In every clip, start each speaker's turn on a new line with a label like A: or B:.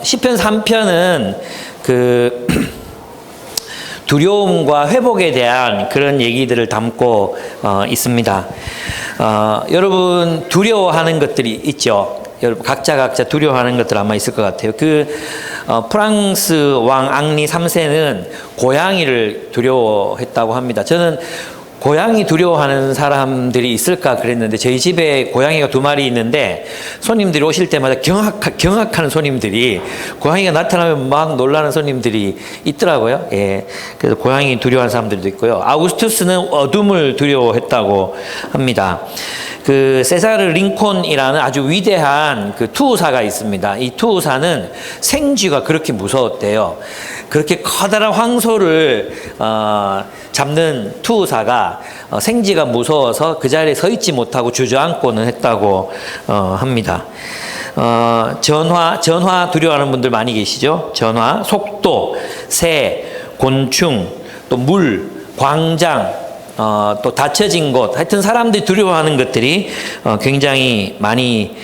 A: 시편 3편은 그 두려움과 회복에 대한 그런 얘기들을 담고 있습니다. 여러분 두려워하는 것들이 있죠. 여러분 각자 두려워하는 것들 아마 있을 것 같아요. 프랑스 왕 앙리 3세는 고양이를 두려워했다고 합니다. 저는 고양이 두려워하는 사람들이 있을까 그랬는데 저희 집에 고양이가 2마리 있는데 손님들이 오실 때마다 경악하는 손님들이, 고양이가 나타나면 막 놀라는 손님들이 있더라고요. 예. 그래서 고양이 두려워하는 사람들도 있고요. 아우구스투스는 어둠을 두려워했다고 합니다. 그 세사르 링콘이라는 아주 위대한 그 투우사가 있습니다. 이 투우사는 생쥐가 그렇게 무서웠대요. 그렇게 커다란 황소를 잡는 투우사가 생쥐가 무서워서 그 자리에 서 있지 못하고 주저앉고는 했다고 합니다. 전화 두려워하는 분들 많이 계시죠? 전화, 속도, 새, 곤충, 또 물, 광장, 또 닫혀진 곳, 하여튼 사람들이 두려워하는 것들이 굉장히 많이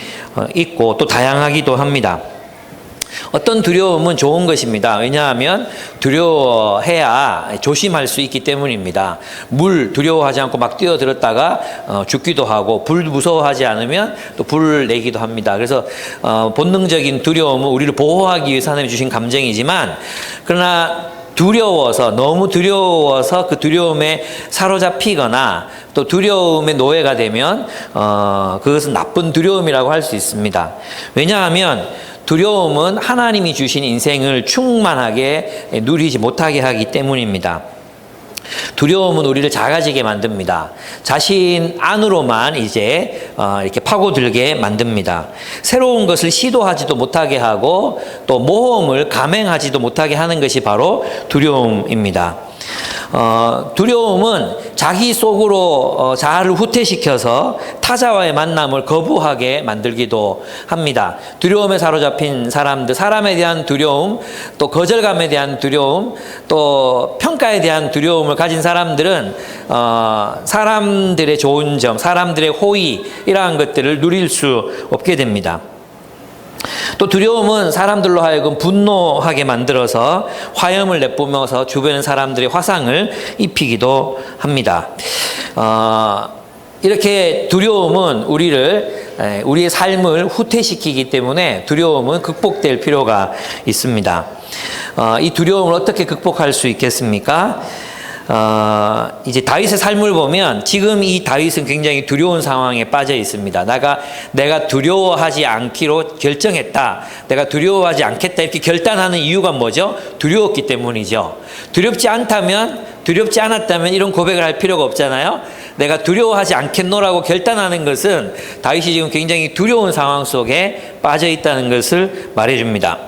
A: 있고 또 다양하기도 합니다. 어떤 두려움은 좋은 것입니다. 왜냐하면 두려워해야 조심할 수 있기 때문입니다. 물 두려워하지 않고 막 뛰어들었다가 죽기도 하고, 불 무서워하지 않으면 또 불을 내기도 합니다. 그래서 본능적인 두려움은 우리를 보호하기 위해서 하나님이 주신 감정이지만, 그러나 너무 두려워서 그 두려움에 사로잡히거나 또 두려움의 노예가 되면 그것은 나쁜 두려움이라고 할 수 있습니다. 왜냐하면 두려움은 하나님이 주신 인생을 충만하게 누리지 못하게 하기 때문입니다. 두려움은 우리를 작아지게 만듭니다. 자신 안으로만 이제 이렇게 파고들게 만듭니다. 새로운 것을 시도하지도 못하게 하고 또 모험을 감행하지도 못하게 하는 것이 바로 두려움입니다. 두려움은 자기 속으로 자아를 후퇴시켜서 타자와의 만남을 거부하게 만들기도 합니다. 두려움에 사로잡힌 사람들, 사람에 대한 두려움, 또 거절감에 대한 두려움, 또 평가에 대한 두려움을 가진 사람들은 사람들의 좋은 점, 사람들의 호의, 이러한 것들을 누릴 수 없게 됩니다. 또 두려움은 사람들로 하여금 분노하게 만들어서 화염을 내뿜어서 주변의 사람들의 화상을 입히기도 합니다. 이렇게 두려움은 우리의 삶을 후퇴시키기 때문에 두려움은 극복될 필요가 있습니다. 이 두려움을 어떻게 극복할 수 있겠습니까? 이제 다윗의 삶을 보면 지금 이 다윗은 굉장히 두려운 상황에 빠져 있습니다. 내가 두려워하지 않기로 결정했다. 내가 두려워하지 않겠다. 이렇게 결단하는 이유가 뭐죠? 두려웠기 때문이죠. 두렵지 않았다면 이런 고백을 할 필요가 없잖아요. 내가 두려워하지 않겠노라고 결단하는 것은 다윗이 지금 굉장히 두려운 상황 속에 빠져 있다는 것을 말해줍니다.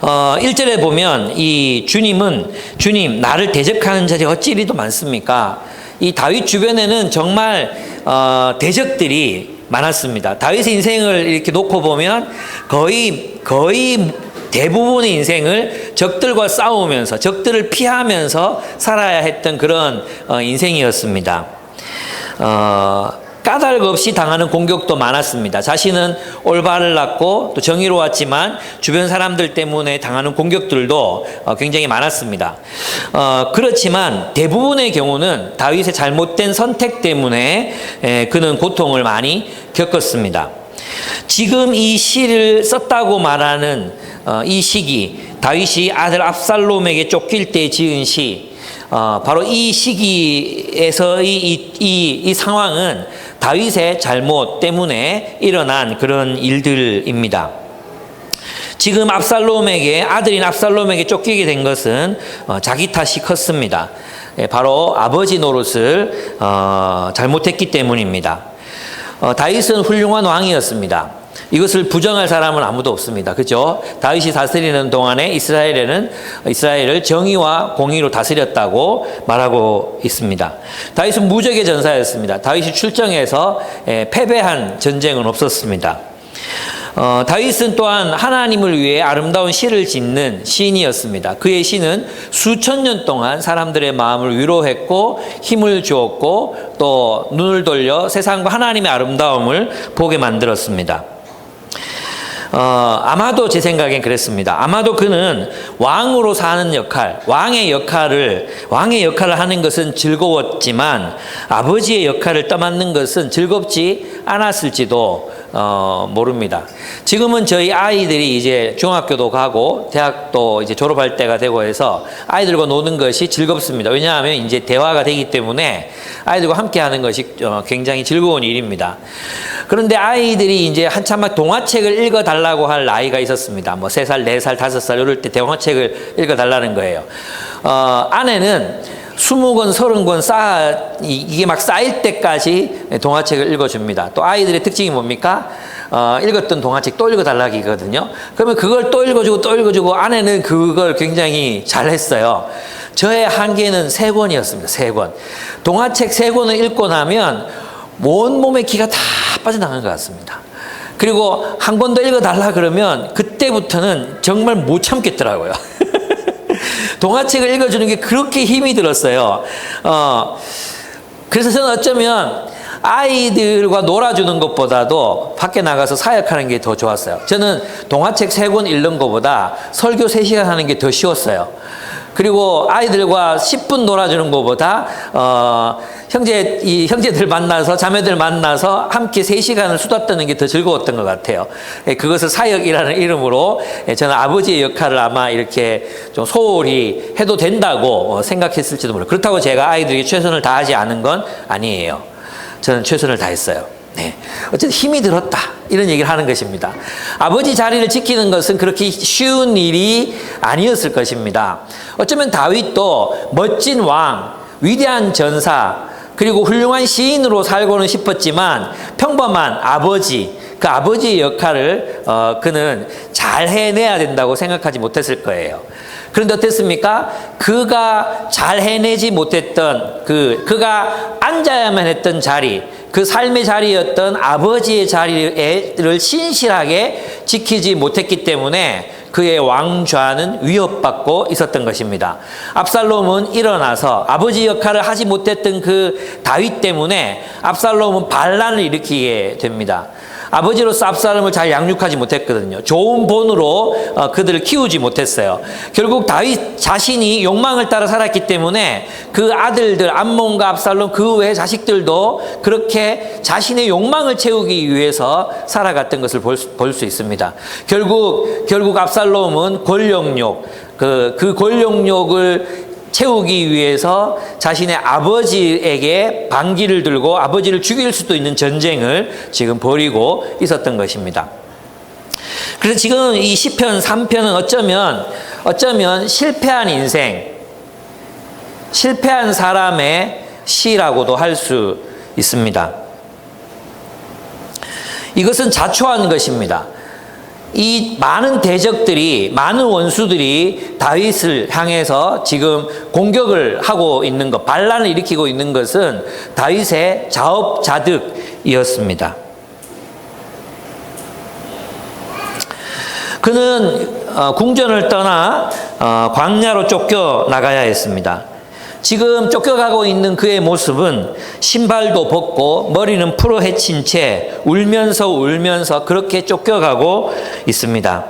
A: 1절에 보면 이 주님 나를 대적하는 자들이 어찌 이리도 많습니까? 이 다윗 주변에는 정말 대적들이 많았습니다. 다윗의 인생을 이렇게 놓고 보면 거의 대부분의 인생을 적들과 싸우면서, 적들을 피하면서 살아야 했던 그런 인생이었습니다. 까닭 없이 당하는 공격도 많았습니다. 자신은 올바르고 또 정의로웠지만 주변 사람들 때문에 당하는 공격들도 굉장히 많았습니다. 그렇지만 대부분의 경우는 다윗의 잘못된 선택 때문에 그는 고통을 많이 겪었습니다. 지금 이 시를 썼다고 말하는 이 시기, 다윗이 아들 압살롬에게 쫓길 때 지은 시, 바로 이 시기에서 이 상황은 다윗의 잘못 때문에 일어난 그런 일들입니다. 지금 아들인 압살롬에게 쫓기게 된 것은 자기 탓이 컸습니다. 바로 아버지 노릇을 잘못했기 때문입니다. 다윗은 훌륭한 왕이었습니다. 이것을 부정할 사람은 아무도 없습니다. 그죠? 다윗이 다스리는 동안에 이스라엘을 정의와 공의로 다스렸다고 말하고 있습니다. 다윗은 무적의 전사였습니다. 다윗이 출정해서 패배한 전쟁은 없었습니다. 다윗은 또한 하나님을 위해 아름다운 시를 짓는 시인이었습니다. 그의 시는 수천 년 동안 사람들의 마음을 위로했고 힘을 주었고 또 눈을 돌려 세상과 하나님의 아름다움을 보게 만들었습니다. 아마도 제 생각엔 그랬습니다. 아마도 그는 왕으로 사는 역할, 왕의 역할을 하는 것은 즐거웠지만 아버지의 역할을 떠맡는 것은 즐겁지 않았을지도 모릅니다. 지금은 저희 아이들이 이제 중학교도 가고 대학도 이제 졸업할 때가 되고 해서 아이들과 노는 것이 즐겁습니다. 왜냐하면 이제 대화가 되기 때문에 아이들과 함께 하는 것이 굉장히 즐거운 일입니다. 그런데 아이들이 이제 한참 동화책을 읽어달라고 할 나이가 있었습니다. 뭐 3살, 4살, 5살 이럴 때 동화책을 읽어달라는 거예요. 아내는 20권, 30권 이게 막 쌓일 때까지 동화책을 읽어줍니다. 또 아이들의 특징이 뭡니까? 읽었던 동화책 또 읽어달라기거든요. 그러면 그걸 또 읽어주고 아내는 그걸 굉장히 잘했어요. 저의 한계는 3권이었습니다. 3권. 동화책 3권을 읽고 나면 온몸의 기가 다 빠져나간 것 같습니다. 그리고 한 권 더 읽어달라 그러면 그때부터는 정말 못 참겠더라고요. 동화책을 읽어주는 게 그렇게 힘이 들었어요. 그래서 저는 어쩌면 아이들과 놀아주는 것보다도 밖에 나가서 사역하는 게 더 좋았어요. 저는 동화책 3권 읽는 것보다 설교 3시간 하는 게 더 쉬웠어요. 그리고 아이들과 10분 놀아주는 것보다 형제들 만나서 자매들 만나서 함께 3시간을 수다 떠는 게 더 즐거웠던 것 같아요. 그것을 사역이라는 이름으로 저는 아버지의 역할을 아마 이렇게 좀 소홀히 해도 된다고 생각했을지도 몰라요. 그렇다고 제가 아이들에게 최선을 다하지 않은 건 아니에요. 저는 최선을 다했어요. 네. 어쨌든 힘이 들었다 이런 얘기를 하는 것입니다. 아버지 자리를 지키는 것은 그렇게 쉬운 일이 아니었을 것입니다. 어쩌면 다윗도 멋진 왕, 위대한 전사, 그리고 훌륭한 시인으로 살고는 싶었지만 평범한 아버지, 그 아버지의 역할을 그는 잘 해내야 된다고 생각하지 못했을 거예요. 그런데 어땠습니까? 그가 잘 해내지 못했던 그가 앉아야만 했던 자리, 그 삶의 자리였던 아버지의 자리를 신실하게 지키지 못했기 때문에 그의 왕좌는 위협받고 있었던 것입니다. 압살롬은 일어나서 아버지 역할을 하지 못했던 그 다윗 때문에 압살롬은 반란을 일으키게 됩니다. 아버지로서 압살롬을 잘 양육하지 못했거든요. 좋은 본으로 그들을 키우지 못했어요. 결국 다윗 자신이 욕망을 따라 살았기 때문에 그 아들들 암몬과 압살롬 그 외의 자식들도 그렇게 자신의 욕망을 채우기 위해서 살아갔던 것을 볼 수 있습니다. 결국 압살롬은 권력욕, 그 권력욕을 채우기 위해서 자신의 아버지에게 반기를 들고 아버지를 죽일 수도 있는 전쟁을 지금 벌이고 있었던 것입니다. 그래서 지금 이 시편 3편은 어쩌면 실패한 인생, 실패한 사람의 시라고도 할 수 있습니다. 이것은 자초한 것입니다. 이 많은 대적들이, 많은 원수들이 다윗을 향해서 지금 공격을 하고 있는 것, 반란을 일으키고 있는 것은 다윗의 자업자득이었습니다. 그는 궁전을 떠나 광야로 쫓겨나가야 했습니다. 지금 쫓겨가고 있는 그의 모습은 신발도 벗고 머리는 풀어 헤친 채 울면서 그렇게 쫓겨가고 있습니다.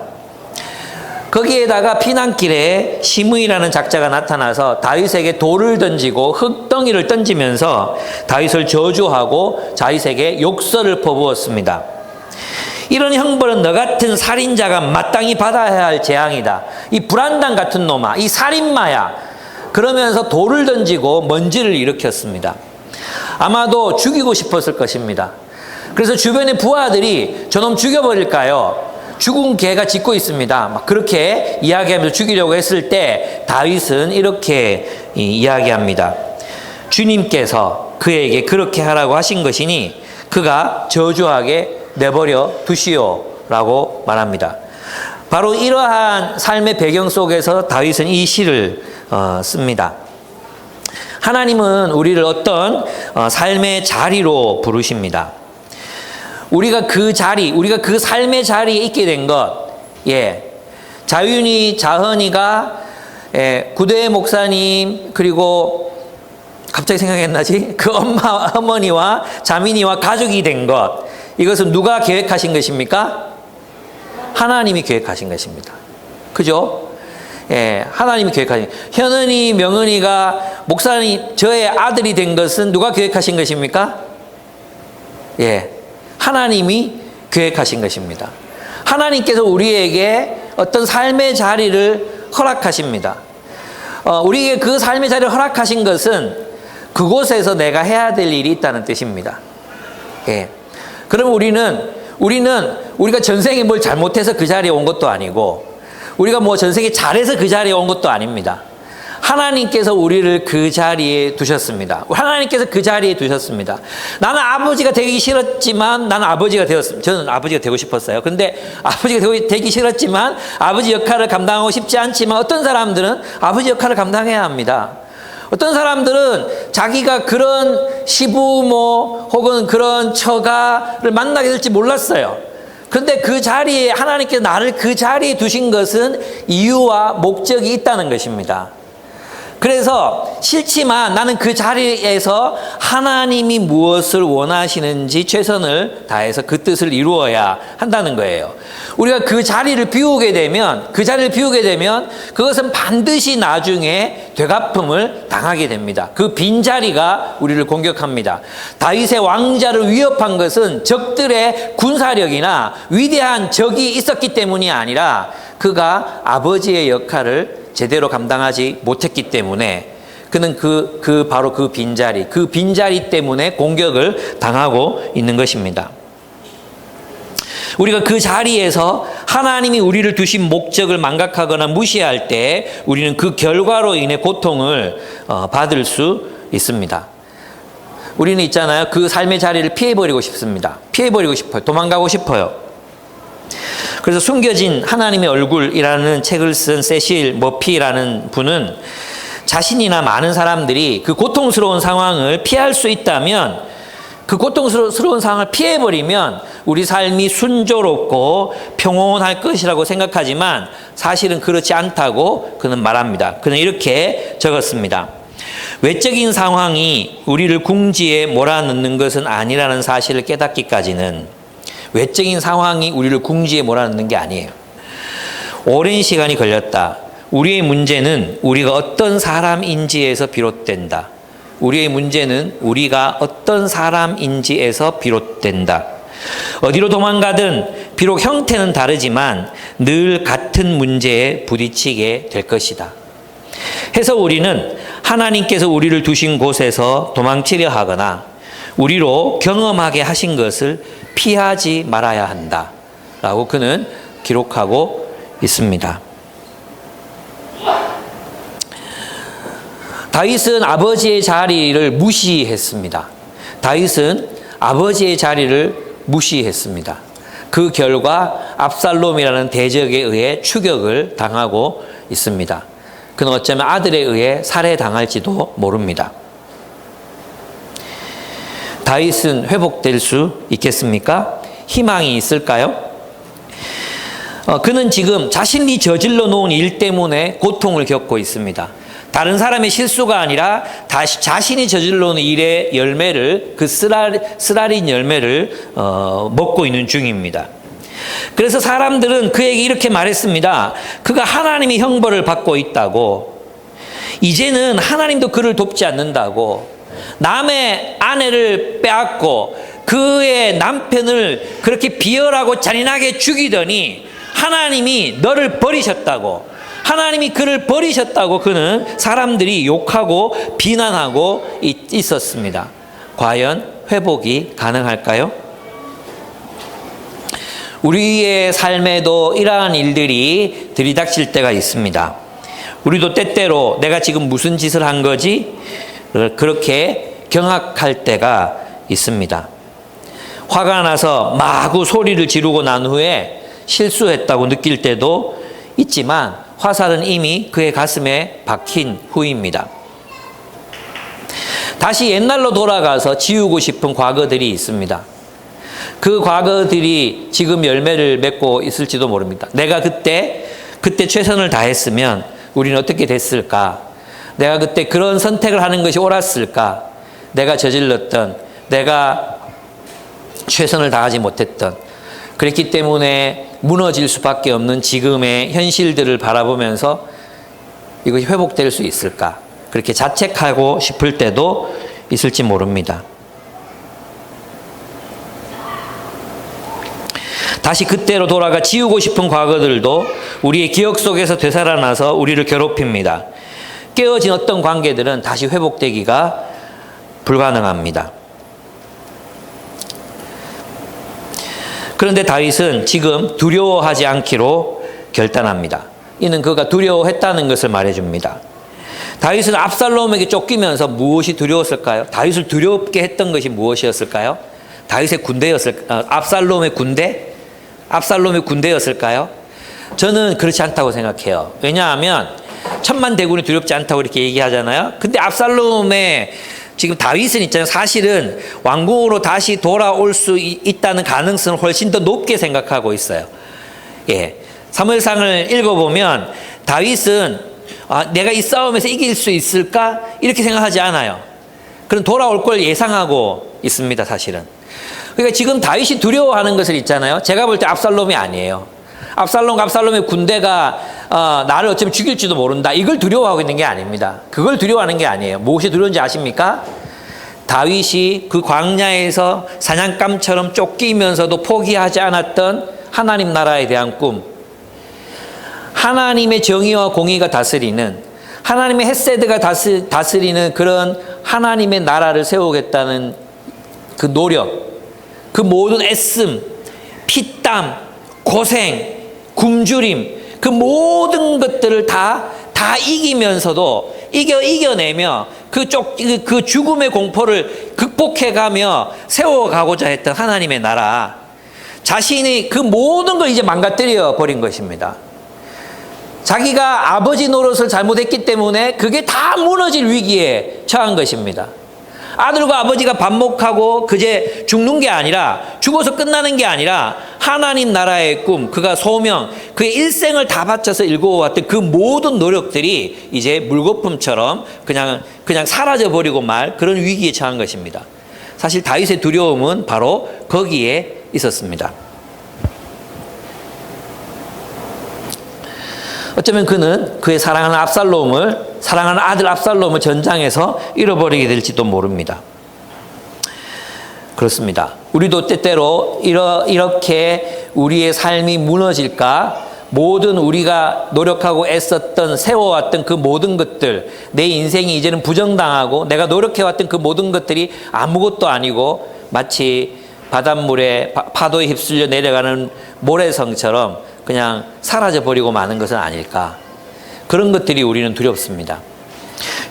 A: 거기에다가 피난길에 시므이라는 작자가 나타나서 다윗에게 돌을 던지고 흙덩이를 던지면서 다윗을 저주하고 다윗에게 욕설을 퍼부었습니다. 이런 형벌은 너 같은 살인자가 마땅히 받아야 할 재앙이다. 이 불안당 같은 놈아, 이 살인마야. 그러면서 돌을 던지고 먼지를 일으켰습니다. 아마도 죽이고 싶었을 것입니다. 그래서 주변의 부하들이 저놈 죽여버릴까요? 죽은 개가 짖고 있습니다. 막 그렇게 이야기하면서 죽이려고 했을 때 다윗은 이렇게 이야기합니다. 주님께서 그에게 그렇게 하라고 하신 것이니 그가 저주하게 내버려 두시오라고 말합니다. 바로 이러한 삶의 배경 속에서 다윗은 이 시를 씁니다. 하나님은 우리를 어떤 삶의 자리로 부르십니다. 우리가 그 삶의 자리에 있게 된 것, 자헌이가 구대 목사님, 그리고 갑자기 생각이 안 나지? 그 어머니와 자민이와 가족이 된 것, 이것은 누가 계획하신 것입니까? 하나님이 계획하신 것입니다. 그죠? 예, 하나님이 계획하신. 현은이, 명은이가 목사님, 저의 아들이 된 것은 누가 계획하신 것입니까? 예, 하나님이 계획하신 것입니다. 하나님께서 우리에게 어떤 삶의 자리를 허락하십니다. 우리에게 그 삶의 자리를 허락하신 것은 그곳에서 내가 해야 될 일이 있다는 뜻입니다. 예. 그럼 우리가 전생에 뭘 잘못해서 그 자리에 온 것도 아니고, 우리가 뭐 전생에 잘해서 그 자리에 온 것도 아닙니다. 하나님께서 우리를 그 자리에 두셨습니다. 하나님께서 그 자리에 두셨습니다. 나는 아버지가 되기 싫었지만 나는 아버지가 되었습니다. 저는 아버지가 되고 싶었어요. 근데 아버지가 되기 싫었지만 아버지 역할을 감당하고 싶지 않지만 어떤 사람들은 아버지 역할을 감당해야 합니다. 어떤 사람들은 자기가 그런 시부모 혹은 그런 처가를 만나게 될지 몰랐어요. 그런데 그 자리에 하나님께서 나를 그 자리에 두신 것은 이유와 목적이 있다는 것입니다. 그래서 싫지만 나는 그 자리에서 하나님이 무엇을 원하시는지 최선을 다해서 그 뜻을 이루어야 한다는 거예요. 우리가 그 자리를 비우게 되면 그것은 반드시 나중에 되갚음을 당하게 됩니다. 그 빈자리가 우리를 공격합니다. 다윗의 왕자를 위협한 것은 적들의 군사력이나 위대한 적이 있었기 때문이 아니라 그가 아버지의 역할을 제대로 감당하지 못했기 때문에 그는 바로 그 빈자리 때문에 공격을 당하고 있는 것입니다. 우리가 그 자리에서 하나님이 우리를 두신 목적을 망각하거나 무시할 때 우리는 그 결과로 인해 고통을 받을 수 있습니다. 우리는 있잖아요. 그 삶의 자리를 피해버리고 싶습니다. 피해버리고 싶어요. 도망가고 싶어요. 그래서 숨겨진 하나님의 얼굴이라는 책을 쓴 세실 머피라는 분은 자신이나 많은 사람들이 그 고통스러운 상황을 피할 수 있다면, 그 고통스러운 상황을 피해버리면 우리 삶이 순조롭고 평온할 것이라고 생각하지만 사실은 그렇지 않다고 그는 말합니다. 그는 이렇게 적었습니다. 외적인 상황이 우리를 궁지에 몰아넣는 것은 아니라는 사실을 깨닫기까지는, 외적인 상황이 우리를 궁지에 몰아넣는 게 아니에요. 오랜 시간이 걸렸다. 우리의 문제는 우리가 어떤 사람인지에서 비롯된다. 우리의 문제는 우리가 어떤 사람인지에서 비롯된다. 어디로 도망가든 비록 형태는 다르지만 늘 같은 문제에 부딪히게 될 것이다. 해서 우리는 하나님께서 우리를 두신 곳에서 도망치려 하거나 우리로 경험하게 하신 것을 피하지 말아야 한다 라고 그는 기록하고 있습니다. 다윗은 아버지의 자리를 무시했습니다. 다윗은 아버지의 자리를 무시했습니다. 그 결과 압살롬이라는 대적에 의해 추격을 당하고 있습니다. 그는 어쩌면 아들에 의해 살해당할지도 모릅니다. 다윗은 회복될 수 있겠습니까? 희망이 있을까요? 그는 지금 자신이 저질러 놓은 일 때문에 고통을 겪고 있습니다. 다른 사람의 실수가 아니라 자신이 저질러 놓은 일의 열매를, 그 쓰라린 열매를 먹고 있는 중입니다. 그래서 사람들은 그에게 이렇게 말했습니다. 그가 하나님의 형벌을 받고 있다고, 이제는 하나님도 그를 돕지 않는다고, 남의 아내를 빼앗고 그의 남편을 그렇게 비열하고 잔인하게 죽이더니 하나님이 너를 버리셨다고, 하나님이 그를 버리셨다고 그는 사람들이 욕하고 비난하고 있었습니다. 과연 회복이 가능할까요? 우리의 삶에도 이러한 일들이 들이닥칠 때가 있습니다. 우리도 때때로 내가 지금 무슨 짓을 한 거지? 그렇게 경악할 때가 있습니다. 화가 나서 마구 소리를 지르고 난 후에 실수했다고 느낄 때도 있지만 화살은 이미 그의 가슴에 박힌 후입니다. 다시 옛날로 돌아가서 지우고 싶은 과거들이 있습니다. 그 과거들이 지금 열매를 맺고 있을지도 모릅니다. 내가 그때 최선을 다했으면 우리는 어떻게 됐을까? 내가 그때 그런 선택을 하는 것이 옳았을까? 내가 저질렀던, 내가 최선을 다하지 못했던, 그랬기 때문에 무너질 수밖에 없는 지금의 현실들을 바라보면서 이것이 회복될 수 있을까? 그렇게 자책하고 싶을 때도 있을지 모릅니다. 다시 그때로 돌아가 지우고 싶은 과거들도 우리의 기억 속에서 되살아나서 우리를 괴롭힙니다. 깨어진 어떤 관계들은 다시 회복되기가 불가능합니다. 그런데 다윗은 지금 두려워하지 않기로 결단합니다. 이는 그가 두려워했다는 것을 말해줍니다. 다윗은 압살롬에게 쫓기면서 무엇이 두려웠을까요? 다윗을 두렵게 했던 것이 무엇이었을까요? 다윗의 압살롬의 군대? 압살롬의 군대였을까요? 저는 그렇지 않다고 생각해요. 왜냐하면 천만 대군이 두렵지 않다고 이렇게 얘기하잖아요. 근데 압살롬의 지금 다윗은 있잖아요. 사실은 왕궁으로 다시 돌아올 수 있다는 가능성을 훨씬 더 높게 생각하고 있어요. 예. 사무엘상을 읽어보면 다윗은 내가 이 싸움에서 이길 수 있을까? 이렇게 생각하지 않아요. 그런 돌아올 걸 예상하고 있습니다, 사실은. 그러니까 지금 다윗이 두려워하는 것을 있잖아요. 제가 볼 때 압살롬이 아니에요. 압살롬의 군대가 나를 어쩌면 죽일지도 모른다. 이걸 두려워하고 있는 게 아닙니다. 그걸 두려워하는 게 아니에요. 무엇이 두려운지 아십니까? 다윗이 그 광야에서 사냥감처럼 쫓기면서도 포기하지 않았던 하나님 나라에 대한 꿈, 하나님의 정의와 공의가 다스리는, 하나님의 헤세드가 다스리는 그런 하나님의 나라를 세우겠다는 그 노력, 그 모든 애씀, 피땀, 고생, 굶주림, 그 모든 것들을 다 이기면서도 이겨내며 그 죽음의 공포를 극복해가며 세워가고자 했던 하나님의 나라, 자신이 그 모든 걸 이제 망가뜨려 버린 것입니다. 자기가 아버지 노릇을 잘못했기 때문에 그게 다 무너질 위기에 처한 것입니다. 아들과 아버지가 반목하고 그제 죽는 게 아니라, 죽어서 끝나는 게 아니라 하나님 나라의 꿈, 그가 소명, 그의 일생을 다 바쳐서 일궈왔던 그 모든 노력들이 이제 물거품처럼 그냥 사라져버리고 말 그런 위기에 처한 것입니다. 사실 다윗의 두려움은 바로 거기에 있었습니다. 어쩌면 그는 그의 사랑하는 아들 압살롬을 전장에서 잃어버리게 될지도 모릅니다. 그렇습니다. 우리도 때때로 이렇게 우리의 삶이 무너질까, 모든 우리가 노력하고 애썼던, 세워왔던 그 모든 것들, 내 인생이 이제는 부정당하고 내가 노력해왔던 그 모든 것들이 아무것도 아니고 마치 바닷물에 파도에 휩쓸려 내려가는 모래성처럼 그냥 사라져버리고 마는 것은 아닐까. 그런 것들이 우리는 두렵습니다.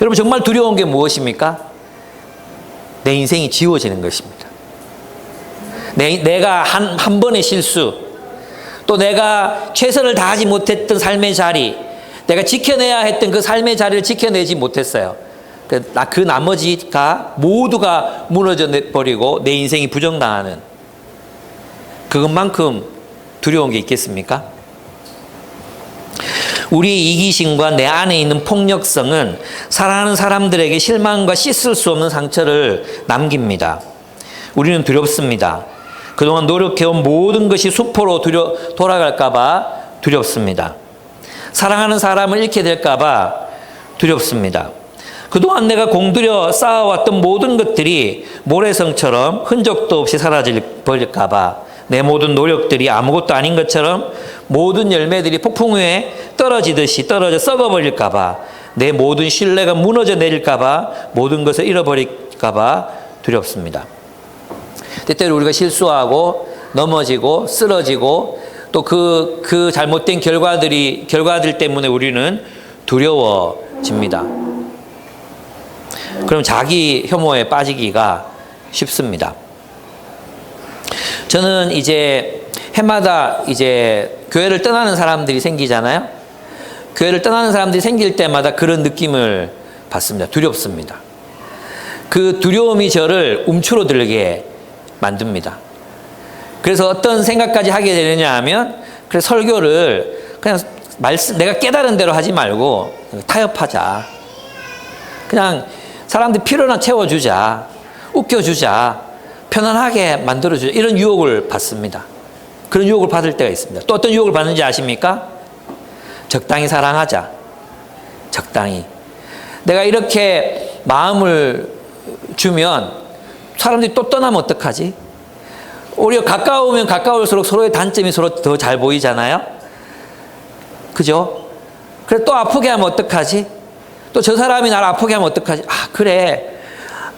A: 여러분, 정말 두려운 게 무엇입니까? 내 인생이 지워지는 것입니다. 내가 한 번의 실수, 또 내가 최선을 다하지 못했던 삶의 자리, 내가 지켜내야 했던 그 삶의 자리를 지켜내지 못했어요. 그 나머지가 모두가 무너져 버리고 내 인생이 부정당하는, 그것만큼 두려운 게 있겠습니까? 우리의 이기심과 내 안에 있는 폭력성은 사랑하는 사람들에게 실망과 씻을 수 없는 상처를 남깁니다. 우리는 두렵습니다. 그동안 노력해온 모든 것이 수포로 돌아갈까 봐 두렵습니다. 사랑하는 사람을 잃게 될까 봐 두렵습니다. 그동안 내가 공들여 쌓아왔던 모든 것들이 모래성처럼 흔적도 없이 사라져버릴까 봐, 내 모든 노력들이 아무것도 아닌 것처럼 모든 열매들이 폭풍 위에 떨어지듯이 떨어져 썩어버릴까 봐, 내 모든 신뢰가 무너져 내릴까 봐, 모든 것을 잃어버릴까 봐 두렵습니다. 때때로 우리가 실수하고 넘어지고 쓰러지고 또 그 잘못된 결과들 때문에 우리는 두려워집니다. 그럼 자기 혐오에 빠지기가 쉽습니다. 저는 이제 해마다 이제 교회를 떠나는 사람들이 생기잖아요. 교회를 떠나는 사람들이 생길 때마다 그런 느낌을 받습니다. 두렵습니다. 그 두려움이 저를 움츠러들게 만듭니다. 그래서 어떤 생각까지 하게 되느냐 하면, 그래 설교를 그냥 내가 깨달은 대로 하지 말고 타협하자. 그냥 사람들 필요나 채워주자. 웃겨주자. 편안하게 만들어주자. 이런 유혹을 받습니다. 그런 유혹을 받을 때가 있습니다. 또 어떤 유혹을 받는지 아십니까? 적당히 사랑하자. 적당히. 내가 이렇게 마음을 주면 사람들이 또 떠나면 어떡하지? 오히려 가까우면 가까울수록 서로의 단점이 서로 더 잘 보이잖아요. 그죠? 그래 또 아프게 하면 어떡하지? 또 저 사람이 나를 아프게 하면 어떡하지? 아 그래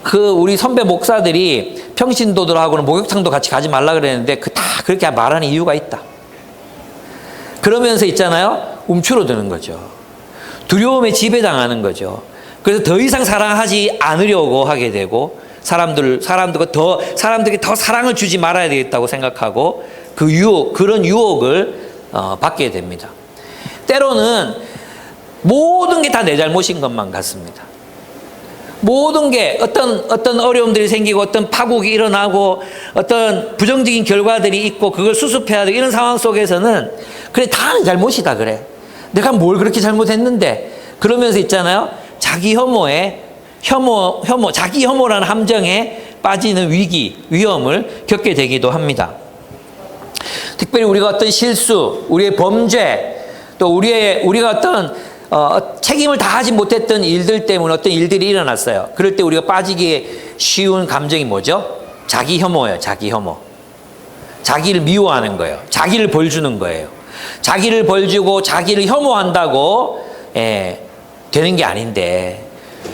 A: 그 우리 선배 목사들이 평신도들하고는 목욕탕도 같이 가지 말라 그랬는데 그 다 그렇게 말하는 이유가 있다. 그러면서 있잖아요. 움츠러드는 거죠. 두려움에 지배당하는 거죠. 그래서 더 이상 사랑하지 않으려고 하게 되고 사람들에게 더 사랑을 주지 말아야 되겠다고 생각하고 그런 유혹을 받게 됩니다. 때로는 모든 게 다 내 잘못인 것만 같습니다. 모든 게 어떤 어려움들이 생기고 어떤 파국이 일어나고 어떤 부정적인 결과들이 있고 그걸 수습해야 되고 이런 상황 속에서는 그래 다 내 잘못이다 그래. 내가 뭘 그렇게 잘못했는데 그러면서 있잖아요. 자기 혐오라는 함정에 빠지는 위험을 겪게 되기도 합니다. 특별히 우리가 어떤 실수, 우리의 범죄, 또 우리가 어떤 책임을 다하지 못했던 일들 때문에 어떤 일들이 일어났어요. 그럴 때 우리가 빠지기 쉬운 감정이 뭐죠? 자기 혐오예요. 자기 혐오. 자기를 미워하는 거예요. 자기를 벌주는 거예요. 자기를 벌주고 자기를 혐오한다고 되는 게 아닌데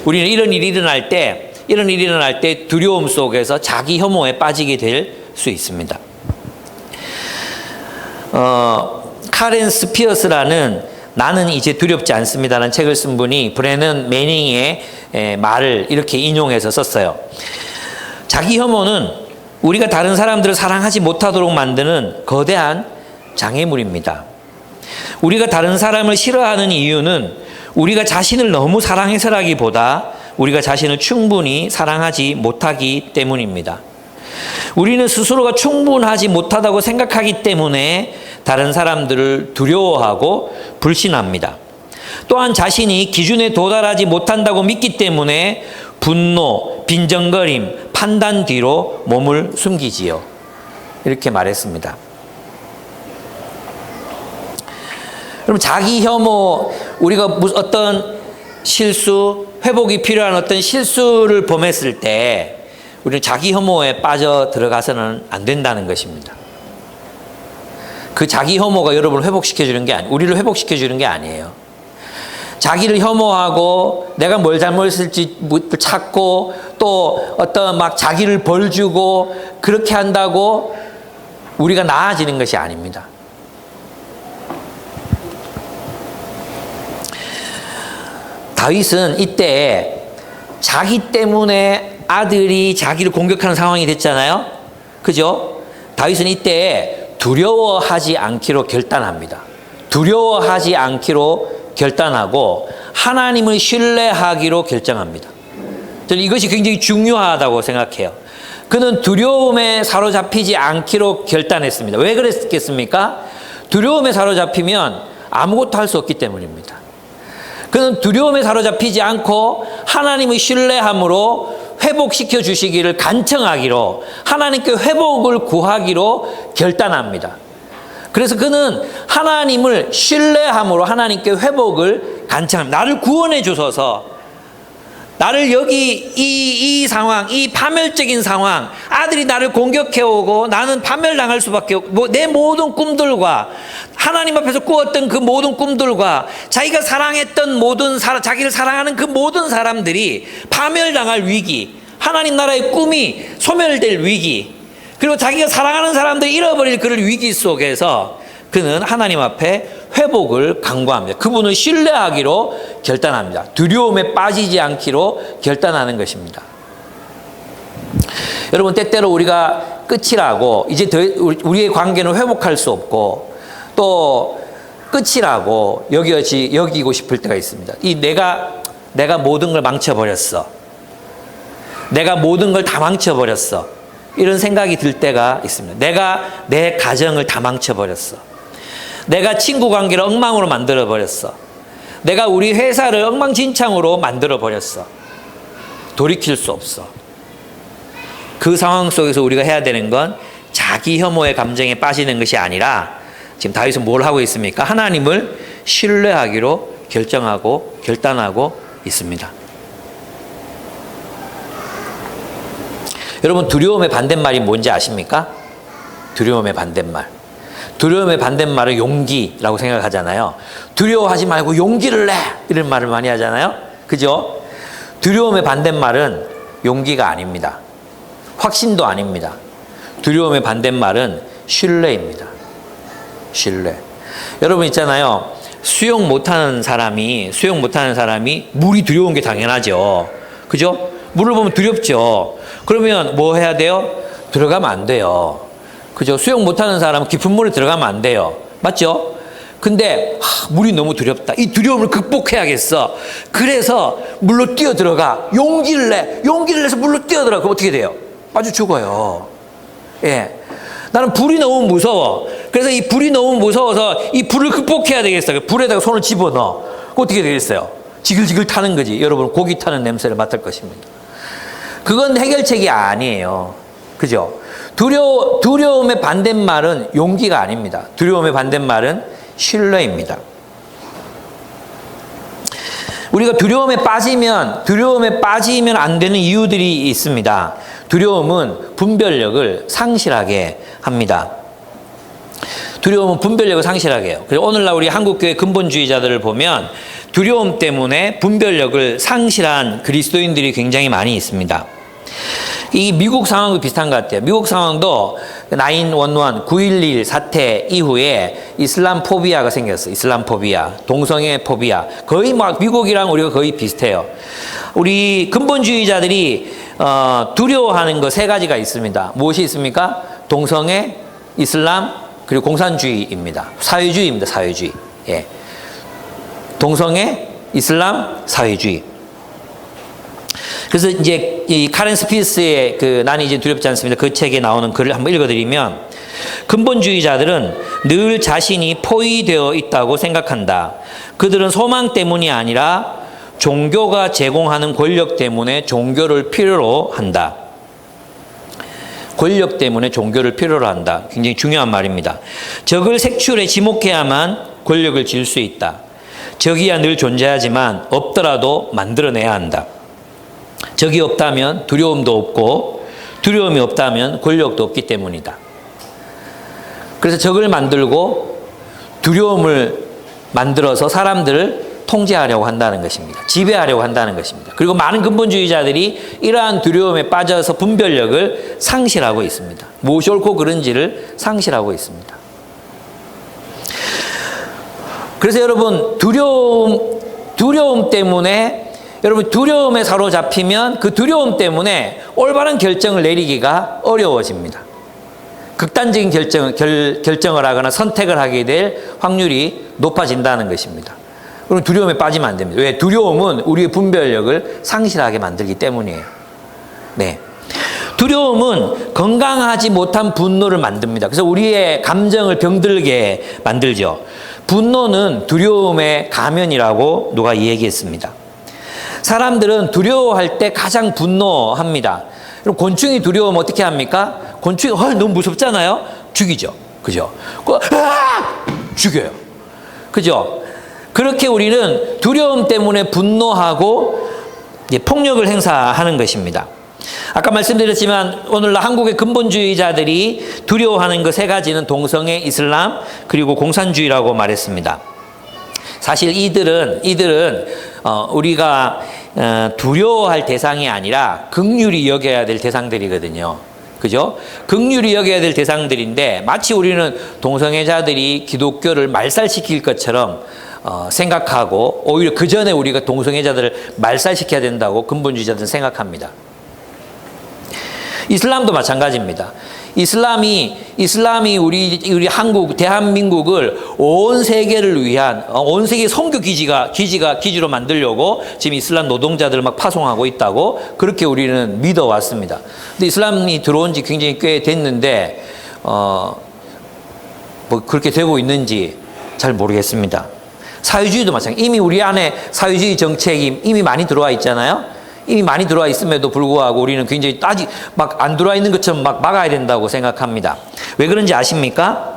A: 우리는 이런 일이 일어날 때 두려움 속에서 자기 혐오에 빠지게 될 수 있습니다. 카렌 스피어스라는 나는 이제 두렵지 않습니다라는 책을 쓴 분이 브레넌 매닝의 말을 이렇게 인용해서 썼어요. 자기 혐오는 우리가 다른 사람들을 사랑하지 못하도록 만드는 거대한 장애물입니다. 우리가 다른 사람을 싫어하는 이유는 우리가 자신을 너무 사랑해서라기보다 우리가 자신을 충분히 사랑하지 못하기 때문입니다. 우리는 스스로가 충분하지 못하다고 생각하기 때문에 다른 사람들을 두려워하고 불신합니다. 또한 자신이 기준에 도달하지 못한다고 믿기 때문에 분노, 빈정거림, 판단 뒤로 몸을 숨기지요. 이렇게 말했습니다. 그럼 자기 혐오, 우리가 어떤 실수, 회복이 필요한 어떤 실수를 범했을 때 우리는 자기 혐오에 빠져 들어가서는 안 된다는 것입니다. 그 자기 혐오가 여러분을 우리를 회복시켜주는 게 아니에요. 자기를 혐오하고 내가 뭘 잘못했을지 찾고 또 어떤 막 자기를 벌주고 그렇게 한다고 우리가 나아지는 것이 아닙니다. 다윗은 이때 자기 때문에 아들이 자기를 공격하는 상황이 됐잖아요. 그죠? 다윗은 이때 두려워하지 않기로 결단합니다. 두려워하지 않기로 결단하고 하나님을 신뢰하기로 결정합니다. 저는 이것이 굉장히 중요하다고 생각해요. 그는 두려움에 사로잡히지 않기로 결단했습니다. 왜 그랬겠습니까? 두려움에 사로잡히면 아무것도 할 수 없기 때문입니다. 그는 두려움에 사로잡히지 않고 하나님의 신뢰함으로 회복시켜 주시기를 간청하기로 하나님께 회복을 구하기로 결단합니다. 그래서 그는 하나님을 신뢰함으로 하나님께 회복을 간청합니다. 나를 구원해 주소서. 나를 여기 이 상황, 이 파멸적인 상황, 아들이 나를 공격해 오고 나는 파멸당할 수밖에 없고 내 모든 꿈들과 하나님 앞에서 꾸었던 그 모든 꿈들과 자기가 사랑했던 자기를 사랑하는 그 모든 사람들이 파멸당할 위기, 하나님 나라의 꿈이 소멸될 위기, 그리고 자기가 사랑하는 사람들이 잃어버릴 그런 위기 속에서 그는 하나님 앞에 회복을 간구합니다. 그분을 신뢰하기로 결단합니다. 두려움에 빠지지 않기로 결단하는 것입니다. 여러분, 때때로 우리가 끝이라고 이제 우리의 관계는 회복할 수 없고 또 끝이라고 여기고 싶을 때가 있습니다. 내가 모든 걸 망쳐버렸어. 내가 모든 걸 다 망쳐버렸어. 이런 생각이 들 때가 있습니다. 내가 내 가정을 다 망쳐버렸어. 내가 친구 관계를 엉망으로 만들어버렸어. 내가 우리 회사를 엉망진창으로 만들어버렸어. 돌이킬 수 없어. 그 상황 속에서 우리가 해야 되는 건 자기 혐오의 감정에 빠지는 것이 아니라 지금 다윗은 뭘 하고 있습니까? 하나님을 신뢰하기로 결정하고 결단하고 있습니다. 여러분, 두려움의 반대말이 뭔지 아십니까? 두려움의 반대말. 두려움의 반대말은 용기라고 생각하잖아요. 두려워하지 말고 용기를 내! 이런 말을 많이 하잖아요. 그죠? 두려움의 반대말은 용기가 아닙니다. 확신도 아닙니다. 두려움의 반대말은 신뢰입니다. 신뢰. 여러분 있잖아요. 수영 못하는 사람이 물이 두려운 게 당연하죠. 그죠? 물을 보면 두렵죠. 그러면 뭐 해야 돼요? 들어가면 안 돼요. 그죠? 수영 못하는 사람은 깊은 물에 들어가면 안 돼요. 맞죠? 근데 물이 너무 두렵다. 이 두려움을 극복해야겠어. 그래서 물로 뛰어들어가. 용기를 내서 물로 뛰어들어가. 그럼 어떻게 돼요? 아주 죽어요. 예. 나는 불이 너무 무서워. 그래서 이 불이 너무 무서워서 이 불을 극복해야 되겠어. 불에다가 손을 집어넣어. 그럼 어떻게 되겠어요? 지글지글 타는 거지. 여러분, 고기 타는 냄새를 맡을 것입니다. 그건 해결책이 아니에요. 그죠? 두려움의 반대말은 용기가 아닙니다. 두려움의 반대말은 신뢰입니다. 우리가 두려움에 빠지면 안 되는 이유들이 있습니다. 두려움은 분별력을 상실하게 합니다. 두려움은 분별력을 상실하게 해요. 그래서 오늘날 우리 한국교회 근본주의자들을 보면 두려움 때문에 분별력을 상실한 그리스도인들이 굉장히 많이 있습니다. 이 미국 상황도 비슷한 것 같아요. 미국 상황도 911, 9.11 사태 이후에 이슬람 포비아가 생겼어요. 이슬람 포비아, 동성애 포비아. 거의 막 미국이랑 우리가 거의 비슷해요. 우리 근본주의자들이 두려워하는 거 세 가지가 있습니다. 무엇이 있습니까? 동성애, 이슬람, 그리고 공산주의입니다. 사회주의입니다. 사회주의. 예. 동성애, 이슬람, 사회주의. 그래서 이제 이 카렌 스피스의 그 나는 이제 두렵지 않습니다. 그 책에 나오는 글을 한번 읽어드리면, 근본주의자들은 늘 자신이 포위되어 있다고 생각한다. 그들은 소망 때문이 아니라 종교가 제공하는 권력 때문에 종교를 필요로 한다. 권력 때문에 종교를 필요로 한다. 굉장히 중요한 말입니다. 적을 색출해 지목해야만 권력을 질 수 있다. 적이야 늘 존재하지만 없더라도 만들어내야 한다. 적이 없다면 두려움도 없고 두려움이 없다면 권력도 없기 때문이다. 그래서 적을 만들고 두려움을 만들어서 사람들을 통제하려고 한다는 것입니다. 지배하려고 한다는 것입니다. 그리고 많은 근본주의자들이 이러한 두려움에 빠져서 분별력을 상실하고 있습니다. 무엇이 옳고 그른지를 상실하고 있습니다. 그래서 여러분, 두려움 때문에 여러분 두려움에 사로잡히면 그 두려움 때문에 올바른 결정을 내리기가 어려워집니다. 극단적인 결정을 하거나 선택을 하게 될 확률이 높아진다는 것입니다. 그럼 두려움에 빠지면 안 됩니다. 왜? 두려움은 우리의 분별력을 상실하게 만들기 때문이에요. 네. 두려움은 건강하지 못한 분노를 만듭니다. 그래서 우리의 감정을 병들게 만들죠. 분노는 두려움의 가면이라고 누가 얘기했습니다. 사람들은 두려워할 때 가장 분노합니다. 그럼 곤충이 두려우면 어떻게 합니까? 곤충이 너무 무섭잖아요? 죽이죠. 그죠? 죽여요. 그죠? 그렇게 우리는 두려움 때문에 분노하고 폭력을 행사하는 것입니다. 아까 말씀드렸지만 오늘날 한국의 근본주의자들이 두려워하는 그 세 가지는 동성애, 이슬람, 그리고 공산주의라고 말했습니다. 사실 이들은 우리가 두려워할 대상이 아니라 긍휼히 여겨야 될 대상들이거든요. 그죠? 긍휼히 여겨야 될 대상들인데 마치 우리는 동성애자들이 기독교를 말살시킬 것처럼 생각하고 오히려 그 전에 우리가 동성애자들을 말살시켜야 된다고 근본주의자들은 생각합니다. 이슬람도 마찬가지입니다. 이슬람이 우리 한국, 대한민국을 온 세계를 위한, 온 세계 선교 기지로 만들려고 지금 이슬람 노동자들을 막 파송하고 있다고 그렇게 우리는 믿어왔습니다. 근데 이슬람이 들어온 지 굉장히 꽤 됐는데, 뭐 그렇게 되고 있는지 잘 모르겠습니다. 사회주의도 마찬가지. 이미 우리 안에 사회주의 정책이 이미 많이 들어와 있잖아요. 이미 많이 들어와 있음에도 불구하고 우리는 굉장히 아직 막 안 들어와 있는 것처럼 막 막아야 된다고 생각합니다. 왜 그런지 아십니까?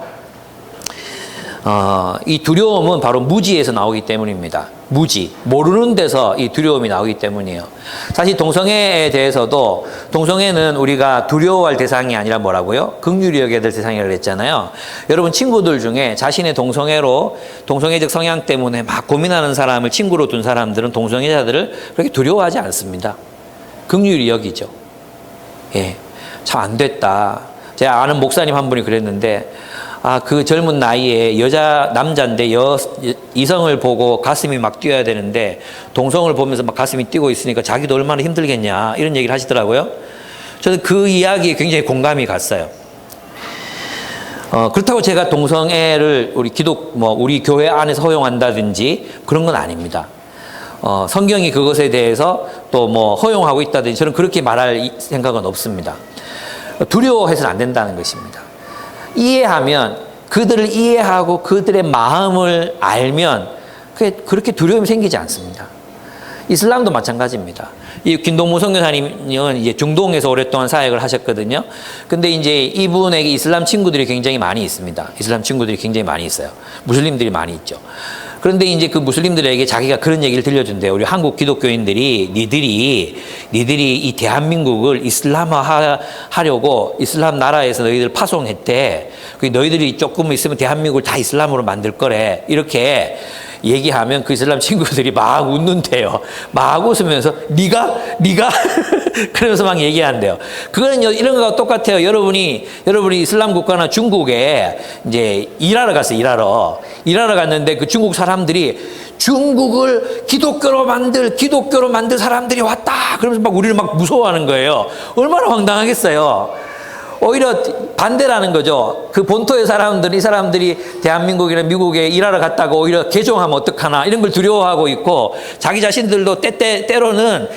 A: 이 두려움은 바로 무지에서 나오기 때문입니다. 무지, 모르는 데서 이 두려움이 나오기 때문이에요. 사실 동성애에 대해서도 동성애는 우리가 두려워할 대상이 아니라 뭐라고요? 긍휼히 여겨야 될 대상이라고 했잖아요. 여러분 친구들 중에 자신의 동성애적 성향 때문에 막 고민하는 사람을 친구로 둔 사람들은 동성애자들을 그렇게 두려워하지 않습니다. 긍휼히 여기죠. 예, 참 안 됐다. 제가 아는 목사님 한 분이 그랬는데 그 젊은 나이에 남자인데 이성을 보고 가슴이 막 뛰어야 되는데 동성을 보면서 막 가슴이 뛰고 있으니까 자기도 얼마나 힘들겠냐 이런 얘기를 하시더라고요. 저는 그 이야기에 굉장히 공감이 갔어요. 그렇다고 제가 동성애를 우리 교회 안에서 허용한다든지 그런 건 아닙니다. 성경이 그것에 대해서 또 허용하고 있다든지 저는 그렇게 말할 생각은 없습니다. 두려워해서는 안 된다는 것입니다. 이해하면 그들을 이해하고 그들의 마음을 알면 그렇게 두려움이 생기지 않습니다. 이슬람도 마찬가지입니다. 이 김동무 선교사님은 이제 중동에서 오랫동안 사역을 하셨거든요. 근데 이제 이분에게 이슬람 친구들이 굉장히 많이 있습니다. 이슬람 친구들이 굉장히 많이 있어요. 무슬림들이 많이 있죠. 그런데 이제 그 무슬림들에게 자기가 그런 얘기를 들려준대요. 우리 한국 기독교인들이 니들이 이 대한민국을 이슬람화 하려고 이슬람 나라에서 너희들 파송했대. 너희들이 조금 있으면 대한민국을 다 이슬람으로 만들 거래. 이렇게 얘기하면 그 이슬람 친구들이 막 웃는데요. 막 웃으면서 네가 그러면서 막 얘기한대요. 그거는 이런 거와 똑같아요. 여러분이 이슬람 국가나 중국에 이제 일하러 갔는데 그 중국 사람들이 중국을 기독교로 만들 사람들이 왔다. 그러면서 막 우리를 막 무서워하는 거예요. 얼마나 황당하겠어요. 오히려 반대라는 거죠. 그 본토의 이 사람들이 대한민국이나 미국에 일하러 갔다가 오히려 개종하면 어떡하나 이런 걸 두려워하고 있고 자기 자신들도 때로는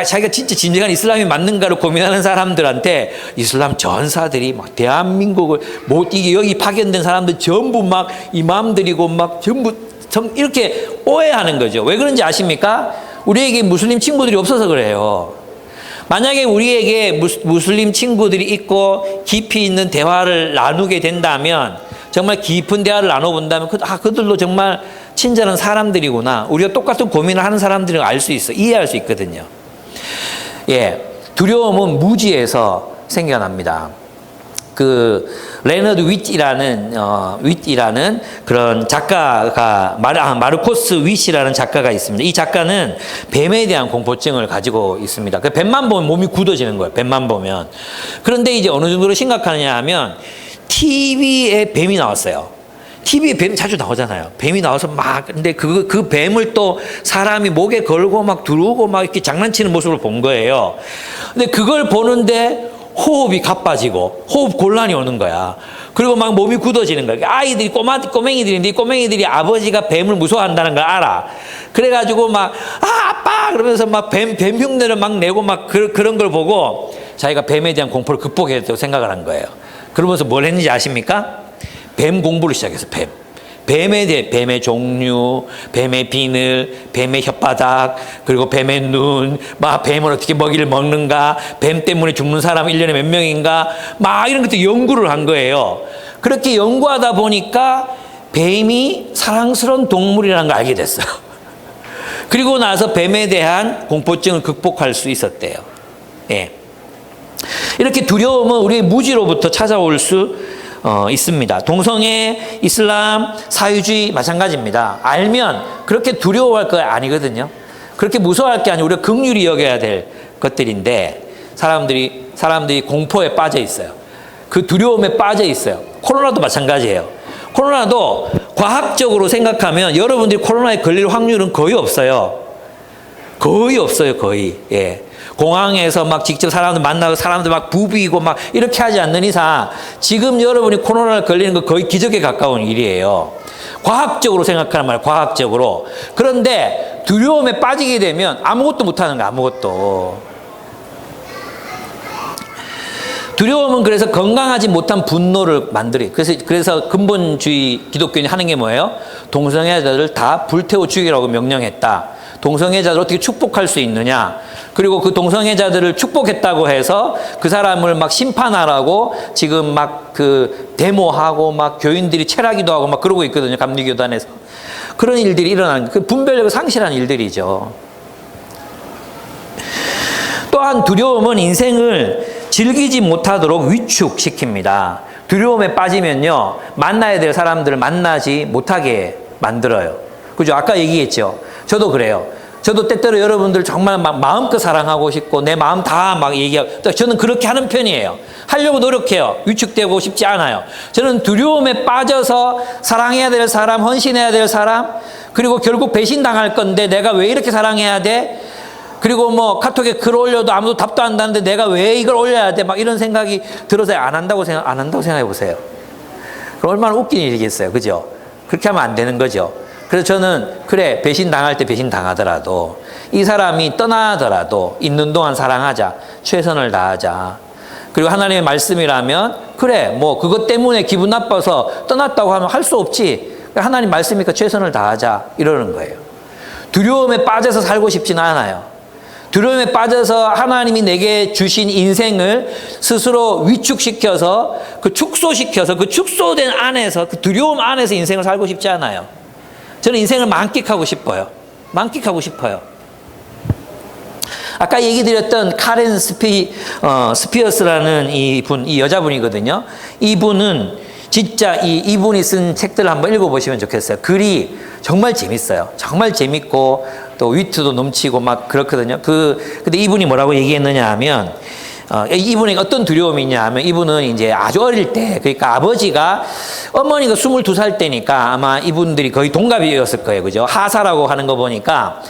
A: 자기가 진짜 진정한 이슬람이 맞는가를 고민하는 사람들한테 이슬람 전사들이 막 대한민국을 못 이게 여기 파견된 사람들 전부 막 이맘들이고 막 전부 이렇게 오해하는 거죠. 왜 그런지 아십니까? 우리에게 무슬림 친구들이 없어서 그래요. 만약에 우리에게 무슬림 친구들이 있고 깊이 있는 대화를 나누게 된다면 정말 깊은 대화를 나눠본다면 그들도 정말 친절한 사람들이구나. 우리가 똑같은 고민을 하는 사람들을 알 수 있어. 이해할 수 있거든요. 예, 두려움은 무지에서 생겨납니다. 레너드 윗이라는 그런 작가가 마르코스 윗이라는 작가가 있습니다. 이 작가는 뱀에 대한 공포증을 가지고 있습니다. 그 뱀만 보면 몸이 굳어지는 거예요. 뱀만 보면. 그런데 이제 어느 정도로 심각하냐 하면 TV에 뱀이 나왔어요. TV에 뱀 자주 나오잖아요. 뱀이 나와서 근데 그 뱀을 또 사람이 목에 걸고 막 두르고 막 이렇게 장난치는 모습을 본 거예요. 근데 그걸 보는데 호흡이 가빠지고 호흡 곤란이 오는 거야. 그리고 막 몸이 굳어지는 거야. 아이들이 꼬맹이들인데 이 꼬맹이들이 아버지가 뱀을 무서워한다는 걸 알아. 그래가지고 막 아빠 그러면서 막 뱀 흉내를 막 내고 막 그런 걸 보고 자기가 뱀에 대한 공포를 극복해야 생각을 한 거예요. 그러면서 뭘 했는지 아십니까? 뱀 공부를 시작했어. 뱀에 대해 뱀의 종류, 뱀의 비늘, 뱀의 혓바닥, 그리고 뱀의 눈, 뱀을 어떻게 먹이를 먹는가, 뱀 때문에 죽는 사람 1년에 몇 명인가, 이런 것들 연구를 한 거예요. 그렇게 연구하다 보니까 뱀이 사랑스러운 동물이라는 걸 알게 됐어요. 그리고 나서 뱀에 대한 공포증을 극복할 수 있었대요. 예. 이렇게 두려움은 우리의 무지로부터 찾아올 수 있습니다. 동성애, 이슬람, 사회주의 마찬가지입니다. 알면 그렇게 두려워할 거 아니거든요. 그렇게 무서워할 게 아니고 우리가 긍휼히 여겨야 될 것들인데 사람들이 공포에 빠져 있어요. 그 두려움에 빠져 있어요. 코로나도 마찬가지예요. 코로나도 과학적으로 생각하면 여러분들이 코로나에 걸릴 확률은 거의 없어요. 거의. 예. 공항에서 막 직접 사람들 만나고 사람들 막 부비고 막 이렇게 하지 않는 이상 지금 여러분이 코로나를 걸리는 거 거의 기적에 가까운 일이에요. 과학적으로 생각하는 말이에요. 과학적으로. 그런데 두려움에 빠지게 되면 아무것도 못하는 거야. 아무것도. 두려움은 그래서 건강하지 못한 분노를 만들어요. 그래서 근본주의 기독교인이 하는 게 뭐예요? 동성애자들을 다 불태워 죽이라고 명령했다. 동성애자들 어떻게 축복할 수 있느냐. 그리고 그 동성애자들을 축복했다고 해서 그 사람을 막 심판하라고 지금 막 그 데모하고 막 교인들이 체라기도 하고 막 그러고 있거든요. 감리교단에서. 그런 일들이 일어나는, 그 분별력을 상실한 일들이죠. 또한 두려움은 인생을 즐기지 못하도록 위축시킵니다. 두려움에 빠지면요, 만나야 될 사람들을 만나지 못하게 만들어요. 그죠? 아까 얘기했죠. 저도 그래요. 저도 때때로 여러분들 정말 막 마음껏 사랑하고 싶고 내 마음 다 막 얘기하고, 저는 그렇게 하는 편이에요. 하려고 노력해요. 위축되고 싶지 않아요. 저는 두려움에 빠져서 사랑해야 될 사람, 헌신해야 될 사람, 그리고 결국 배신당할 건데 내가 왜 이렇게 사랑해야 돼? 그리고 뭐 카톡에 글 올려도 아무도 답도 안 하는데 내가 왜 이걸 올려야 돼? 막 이런 생각이 들어서 안 한다고 생각해 보세요. 그럼 얼마나 웃긴 일이겠어요. 그죠? 그렇게 하면 안 되는 거죠. 그래서 저는 그래, 배신당할 때 배신당하더라도 이 사람이 떠나더라도 있는 동안 사랑하자. 최선을 다하자. 그리고 하나님의 말씀이라면 그래, 뭐 그것 때문에 기분 나빠서 떠났다고 하면 할 수 없지. 하나님 말씀이니까 최선을 다하자. 이러는 거예요. 두려움에 빠져서 살고 싶지는 않아요. 두려움에 빠져서 하나님이 내게 주신 인생을 스스로 위축시켜서 축소시켜서 그 축소된 안에서 그 두려움 안에서 인생을 살고 싶지 않아요. 저는 인생을 만끽하고 싶어요. 만끽하고 싶어요. 아까 얘기 드렸던 카렌 스피어스라는 이 여자분이거든요. 이분은 진짜 이분이 쓴 책들을 한번 읽어보시면 좋겠어요. 글이 정말 재밌어요. 정말 재밌고 또 위트도 넘치고 막 그렇거든요. 근데 이분이 뭐라고 얘기했느냐 하면, 이분에게 어떤 두려움이 있냐 하면, 이분은 이제 아주 어릴 때, 그러니까 아버지가, 어머니가 22살 때니까 아마 이분들이 거의 동갑이었을 거예요. 그죠? 하사라고 하는 거 보니까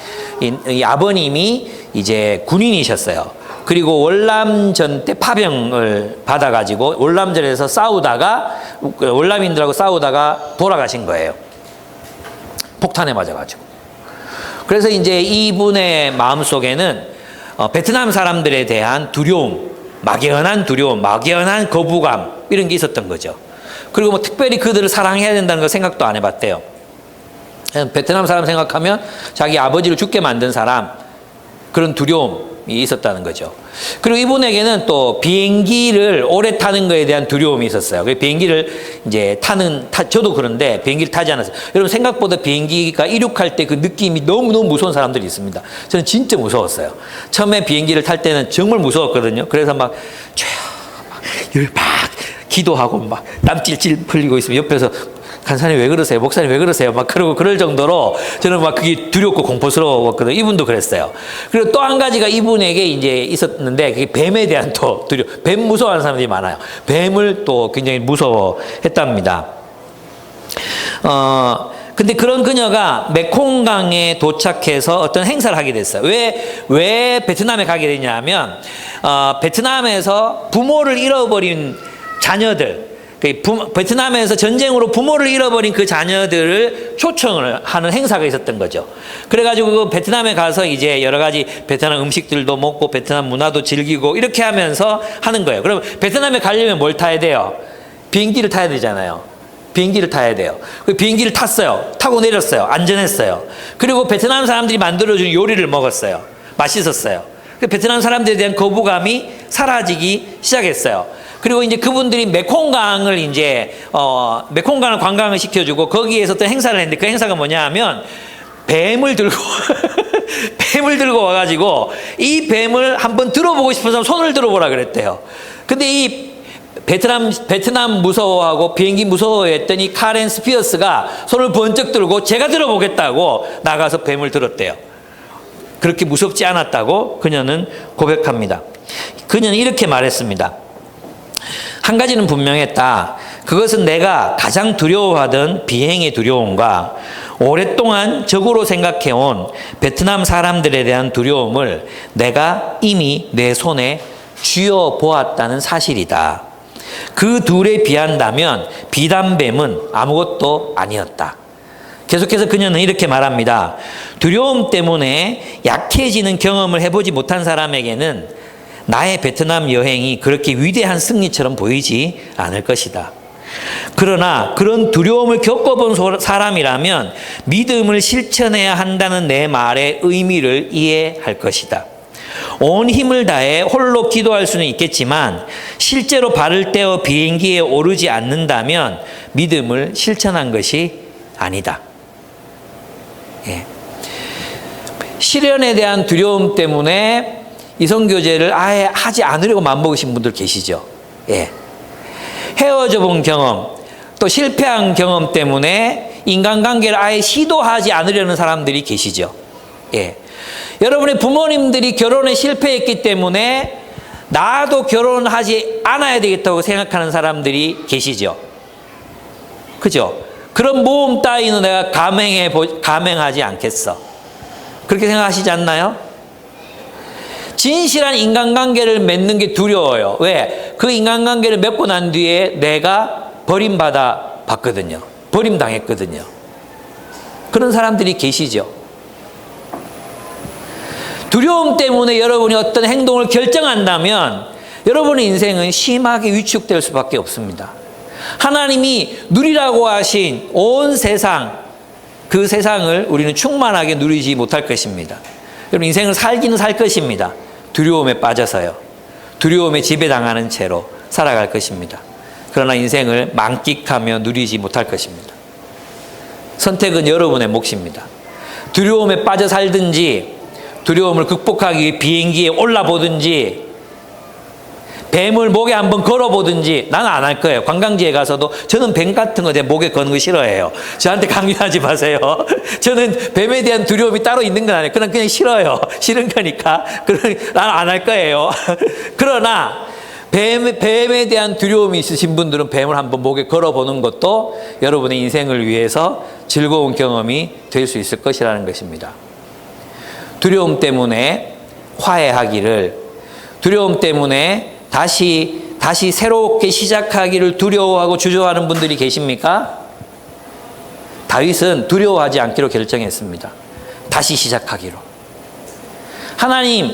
A: 이 아버님이 이제 군인이셨어요. 그리고 월남전 때 파병을 받아가지고 월남전에서 월남인들하고 싸우다가 돌아가신 거예요. 폭탄에 맞아가지고. 그래서 이제 이분의 마음속에는 베트남 사람들에 대한 두려움, 막연한 두려움, 막연한 거부감, 이런 게 있었던 거죠. 그리고 뭐 특별히 그들을 사랑해야 된다는 거 생각도 안 해봤대요. 베트남 사람 생각하면 자기 아버지를 죽게 만든 사람, 그런 두려움이 있었다는 거죠. 그리고 이분에게는 또 비행기를 오래 타는 거에 대한 두려움이 있었어요. 비행기를 이제 저도 그런데 비행기를 타지 않았어요. 여러분, 생각보다 비행기가 이륙할 때 그 느낌이 너무너무 무서운 사람들이 있습니다. 저는 진짜 무서웠어요. 처음에 비행기를 탈 때는 정말 무서웠거든요. 그래서 막 기도하고 막 땀 찔찔 흘리고 있으면 옆에서 간사님 왜 그러세요? 목사님 왜 그러세요? 막 그럴 정도로 저는 막 그게 두렵고 공포스러웠거든요. 이분도 그랬어요. 그리고 또 한 가지가 이분에게 이제 있었는데, 그게 뱀에 대한 또 뱀 무서워하는 사람들이 많아요. 뱀을 또 굉장히 무서워했답니다. 근데 그런 그녀가 메콩강에 도착해서 어떤 행사를 하게 됐어요. 왜 베트남에 가게 됐냐면, 베트남에서 부모를 잃어버린 자녀들, 베트남에서 전쟁으로 부모를 잃어버린 그 자녀들을 초청을 하는 행사가 있었던 거죠. 그래가지고 그 베트남에 가서 이제 여러 가지 베트남 음식들도 먹고 베트남 문화도 즐기고 이렇게 하면서 하는 거예요. 그럼 베트남에 가려면 뭘 타야 돼요? 비행기를 타야 되잖아요. 비행기를 타야 돼요. 그 비행기를 탔어요. 타고 내렸어요. 안전했어요. 그리고 베트남 사람들이 만들어준 요리를 먹었어요. 맛있었어요. 그 베트남 사람들에 대한 거부감이 사라지기 시작했어요. 그리고 이제 그분들이 메콩강을 메콩강을 관광을 시켜주고 거기에서 또 행사를 했는데, 그 행사가 뭐냐 하면 뱀을 들고 와가지고 이 뱀을 한번 들어보고 싶어서 손을 들어보라 그랬대요. 근데 이 베트남 무서워하고 비행기 무서워했던 이 카렌 스피어스가 손을 번쩍 들고 제가 들어보겠다고 나가서 뱀을 들었대요. 그렇게 무섭지 않았다고 그녀는 고백합니다. 그녀는 이렇게 말했습니다. 한 가지는 분명했다. 그것은 내가 가장 두려워하던 비행의 두려움과 오랫동안 적으로 생각해온 베트남 사람들에 대한 두려움을 내가 이미 내 손에 쥐어보았다는 사실이다. 그 둘에 비한다면 비단뱀은 아무것도 아니었다. 계속해서 그녀는 이렇게 말합니다. 두려움 때문에 약해지는 경험을 해보지 못한 사람에게는 나의 베트남 여행이 그렇게 위대한 승리처럼 보이지 않을 것이다. 그러나 그런 두려움을 겪어본 사람이라면 믿음을 실천해야 한다는 내 말의 의미를 이해할 것이다. 온 힘을 다해 홀로 기도할 수는 있겠지만 실제로 발을 떼어 비행기에 오르지 않는다면 믿음을 실천한 것이 아니다. 예. 실현에 대한 두려움 때문에 이성교제를 아예 하지 않으려고 마음먹으신 분들 계시죠. 예. 헤어져 본 경험, 또 실패한 경험 때문에 인간관계를 아예 시도하지 않으려는 사람들이 계시죠. 예. 여러분의 부모님들이 결혼에 실패했기 때문에 나도 결혼하지 않아야 되겠다고 생각하는 사람들이 계시죠. 그죠? 그런 모험 따위는 내가 감행하지 않겠어. 그렇게 생각하시지 않나요? 진실한 인간관계를 맺는 게 두려워요. 왜? 그 인간관계를 맺고 난 뒤에 내가 버림받아 봤거든요. 버림당했거든요. 그런 사람들이 계시죠. 두려움 때문에 여러분이 어떤 행동을 결정한다면 여러분의 인생은 심하게 위축될 수밖에 없습니다. 하나님이 누리라고 하신 온 세상, 그 세상을 우리는 충만하게 누리지 못할 것입니다. 여러분 인생을 살기는 살 것입니다. 두려움에 빠져서요. 두려움에 지배당하는 채로 살아갈 것입니다. 그러나 인생을 만끽하며 누리지 못할 것입니다. 선택은 여러분의 몫입니다. 두려움에 빠져 살든지 두려움을 극복하기 위해 비행기에 올라보든지 뱀을 목에 한번 걸어보든지 나는 안 할 거예요. 관광지에 가서도 저는 뱀 같은 거 제 목에 거는 거 싫어해요. 저한테 강요하지 마세요. 저는 뱀에 대한 두려움이 따로 있는 건 아니에요. 그냥 싫어요. 싫은 거니까. 나는 안 할 거예요. 그러나 뱀에 대한 두려움이 있으신 분들은 뱀을 한번 목에 걸어보는 것도 여러분의 인생을 위해서 즐거운 경험이 될 수 있을 것이라는 것입니다. 두려움 때문에 화해하기를, 두려움 때문에 다시 새롭게 시작하기를 두려워하고 주저하는 분들이 계십니까? 다윗은 두려워하지 않기로 결정했습니다. 다시 시작하기로. 하나님,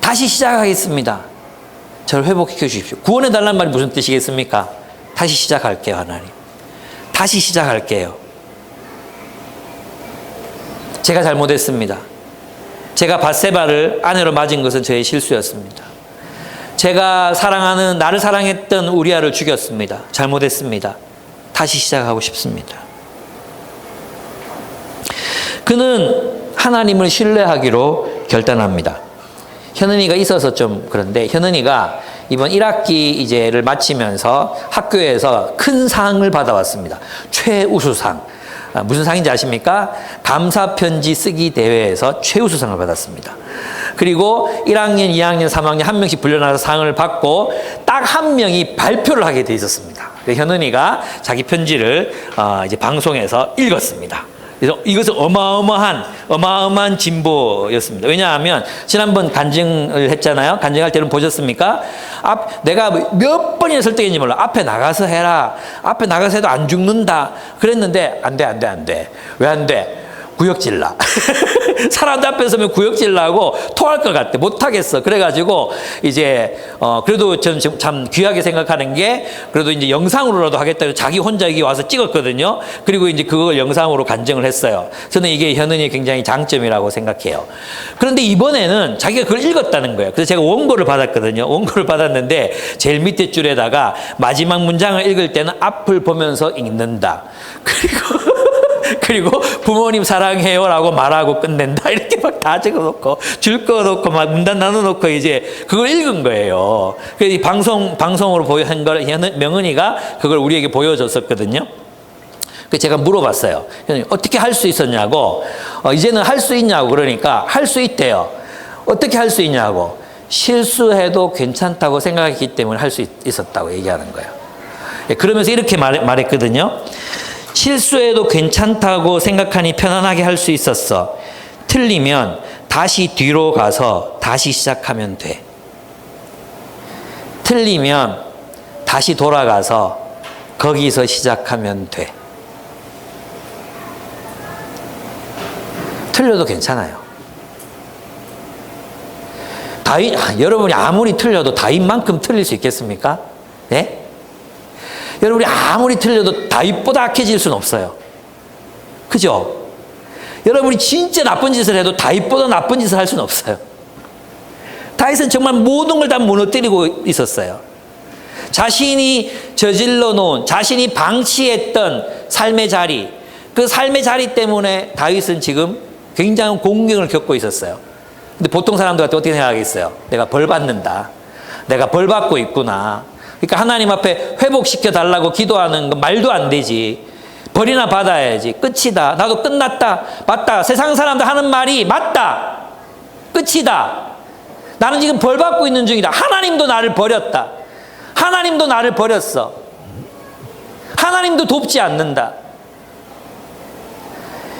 A: 다시 시작하겠습니다. 저를 회복시켜 주십시오. 구원해달라는 말이 무슨 뜻이겠습니까? 다시 시작할게요, 하나님. 다시 시작할게요. 제가 잘못했습니다. 제가 밧세바를 아내로 맞은 것은 저의 실수였습니다. 제가 나를 사랑했던 우리아를 죽였습니다. 잘못했습니다. 다시 시작하고 싶습니다. 그는 하나님을 신뢰하기로 결단합니다. 현은이가 있어서 좀 그런데 현은이가 이번 1학기 이제를 마치면서 학교에서 큰 상을 받아왔습니다. 최우수상. 무슨 상인지 아십니까? 감사편지 쓰기 대회에서 최우수상을 받았습니다. 그리고 1학년, 2학년, 3학년 한 명씩 불려나가서 상을 받고 딱 한 명이 발표를 하게 돼 있었습니다. 현은이가 자기 편지를 이제 방송에서 읽었습니다. 그래서 이것은 어마어마한 진보였습니다. 왜냐하면 지난번 간증을 했잖아요. 간증할 때는 보셨습니까? 내가 몇 번이나 설득했는지 몰라. 앞에 나가서 해라. 앞에 나가서 해도 안 죽는다. 그랬는데 안 돼. 왜 안 돼? 구역질나. 사람들 앞에 서면 구역질나고 토할 것 같아. 못하겠어. 그래가지고 이제 그래도 저는 참 귀하게 생각하는 게 그래도 이제 영상으로라도 하겠다 해서 자기 혼자 여기 와서 찍었거든요. 그리고 이제 그걸 영상으로 간증을 했어요. 저는 이게 현은이의 굉장히 장점이라고 생각해요. 그런데 이번에는 자기가 그걸 읽었다는 거예요. 그래서 제가 원고를 받았거든요. 원고를 받았는데 제일 밑에 줄에다가 마지막 문장을 읽을 때는 앞을 보면서 읽는다. 그리고 부모님 사랑해요라고 말하고 끝낸다. 이렇게 막 다 적어놓고 줄 꺼놓고 막 문단 나눠놓고 이제 그걸 읽은 거예요. 그래서 방송으로 한 걸 명은이가 그걸 우리에게 보여줬었거든요. 그래서 제가 물어봤어요. 어떻게 할 수 있었냐고. 이제는 할 수 있냐고. 그러니까 할 수 있대요. 어떻게 할 수 있냐고. 실수해도 괜찮다고 생각했기 때문에 할 수 있었다고 얘기하는 거예요. 그러면서 이렇게 말했거든요. 실수해도 괜찮다고 생각하니 편안하게 할 수 있었어. 틀리면 다시 뒤로 가서 다시 시작하면 돼. 틀리면 다시 돌아가서 거기서 시작하면 돼. 틀려도 괜찮아요. 여러분이 아무리 틀려도 다윗만큼 틀릴 수 있겠습니까? 네? 여러분, 우리 아무리 틀려도 다윗보다 악해질 수는 없어요. 그죠? 여러분이 진짜 나쁜 짓을 해도 다윗보다 나쁜 짓을 할 수는 없어요. 다윗은 정말 모든 걸 다 무너뜨리고 있었어요. 자신이 저질러 놓은, 자신이 방치했던 삶의 자리, 그 삶의 자리 때문에 다윗은 지금 굉장한 공경을 겪고 있었어요. 근데 보통 사람들한테 어떻게 생각하겠어요? 내가 벌 받는다. 내가 벌 받고 있구나. 그러니까 하나님 앞에 회복시켜 달라고 기도하는 건 말도 안 되지. 벌이나 받아야지. 끝이다. 나도 끝났다. 맞다. 세상 사람들 하는 말이 맞다. 끝이다. 나는 지금 벌 받고 있는 중이다. 하나님도 나를 버렸다. 하나님도 나를 버렸어. 하나님도 돕지 않는다.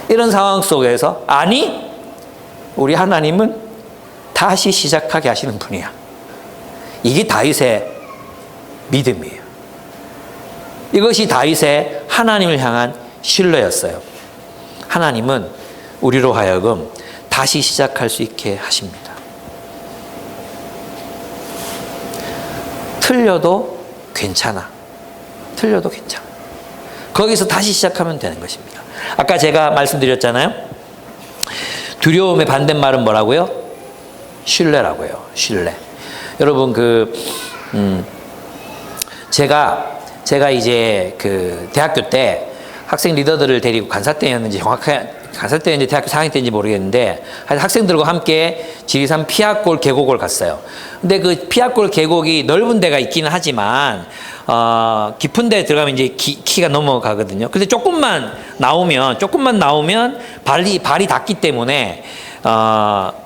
A: 이런 상황 속에서 아니, 우리 하나님은 다시 시작하게 하시는 분이야. 이게 다윗의 믿음이에요. 이것이 다윗의 하나님을 향한 신뢰였어요. 하나님은 우리로 하여금 다시 시작할 수 있게 하십니다. 틀려도 괜찮아. 틀려도 괜찮아. 거기서 다시 시작하면 되는 것입니다. 아까 제가 말씀드렸잖아요. 두려움의 반대말은 뭐라고요? 신뢰라고요. 신뢰. 여러분, 제가 이제 그 대학교 때 학생 리더들을 데리고 간사 때였는지 정확하게 간사 때였는지 대학교 4학년 때인지 모르겠는데 학생들과 함께 지리산 피아골 계곡을 갔어요. 근데 그 피아골 계곡이 넓은 데가 있기는 하지만 깊은 데 들어가면 이제 키가 넘어가거든요. 근데 조금만 나오면 발이 닿기 때문에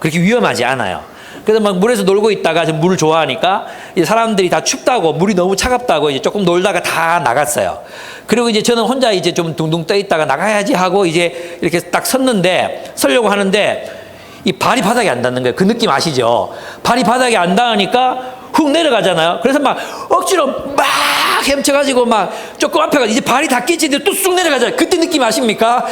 A: 그렇게 위험하지 않아요. 그래서 막 물에서 놀고 있다가 물을 좋아하니까 이제 사람들이 다 춥다고, 물이 너무 차갑다고 이제 조금 놀다가 다 나갔어요. 그리고 이제 저는 혼자 이제 좀 둥둥 떠 있다가 나가야지 하고 이제 이렇게 딱 서려고 하는데 이 발이 바닥에 안 닿는 거예요. 그 느낌 아시죠? 발이 바닥에 안 닿으니까 훅 내려가잖아요. 그래서 막 억지로 막 헤엄쳐가지고 막 조금 앞에 가서 이제 발이 닿겠지 근데 또 쑥 내려가잖아요. 그때 느낌 아십니까?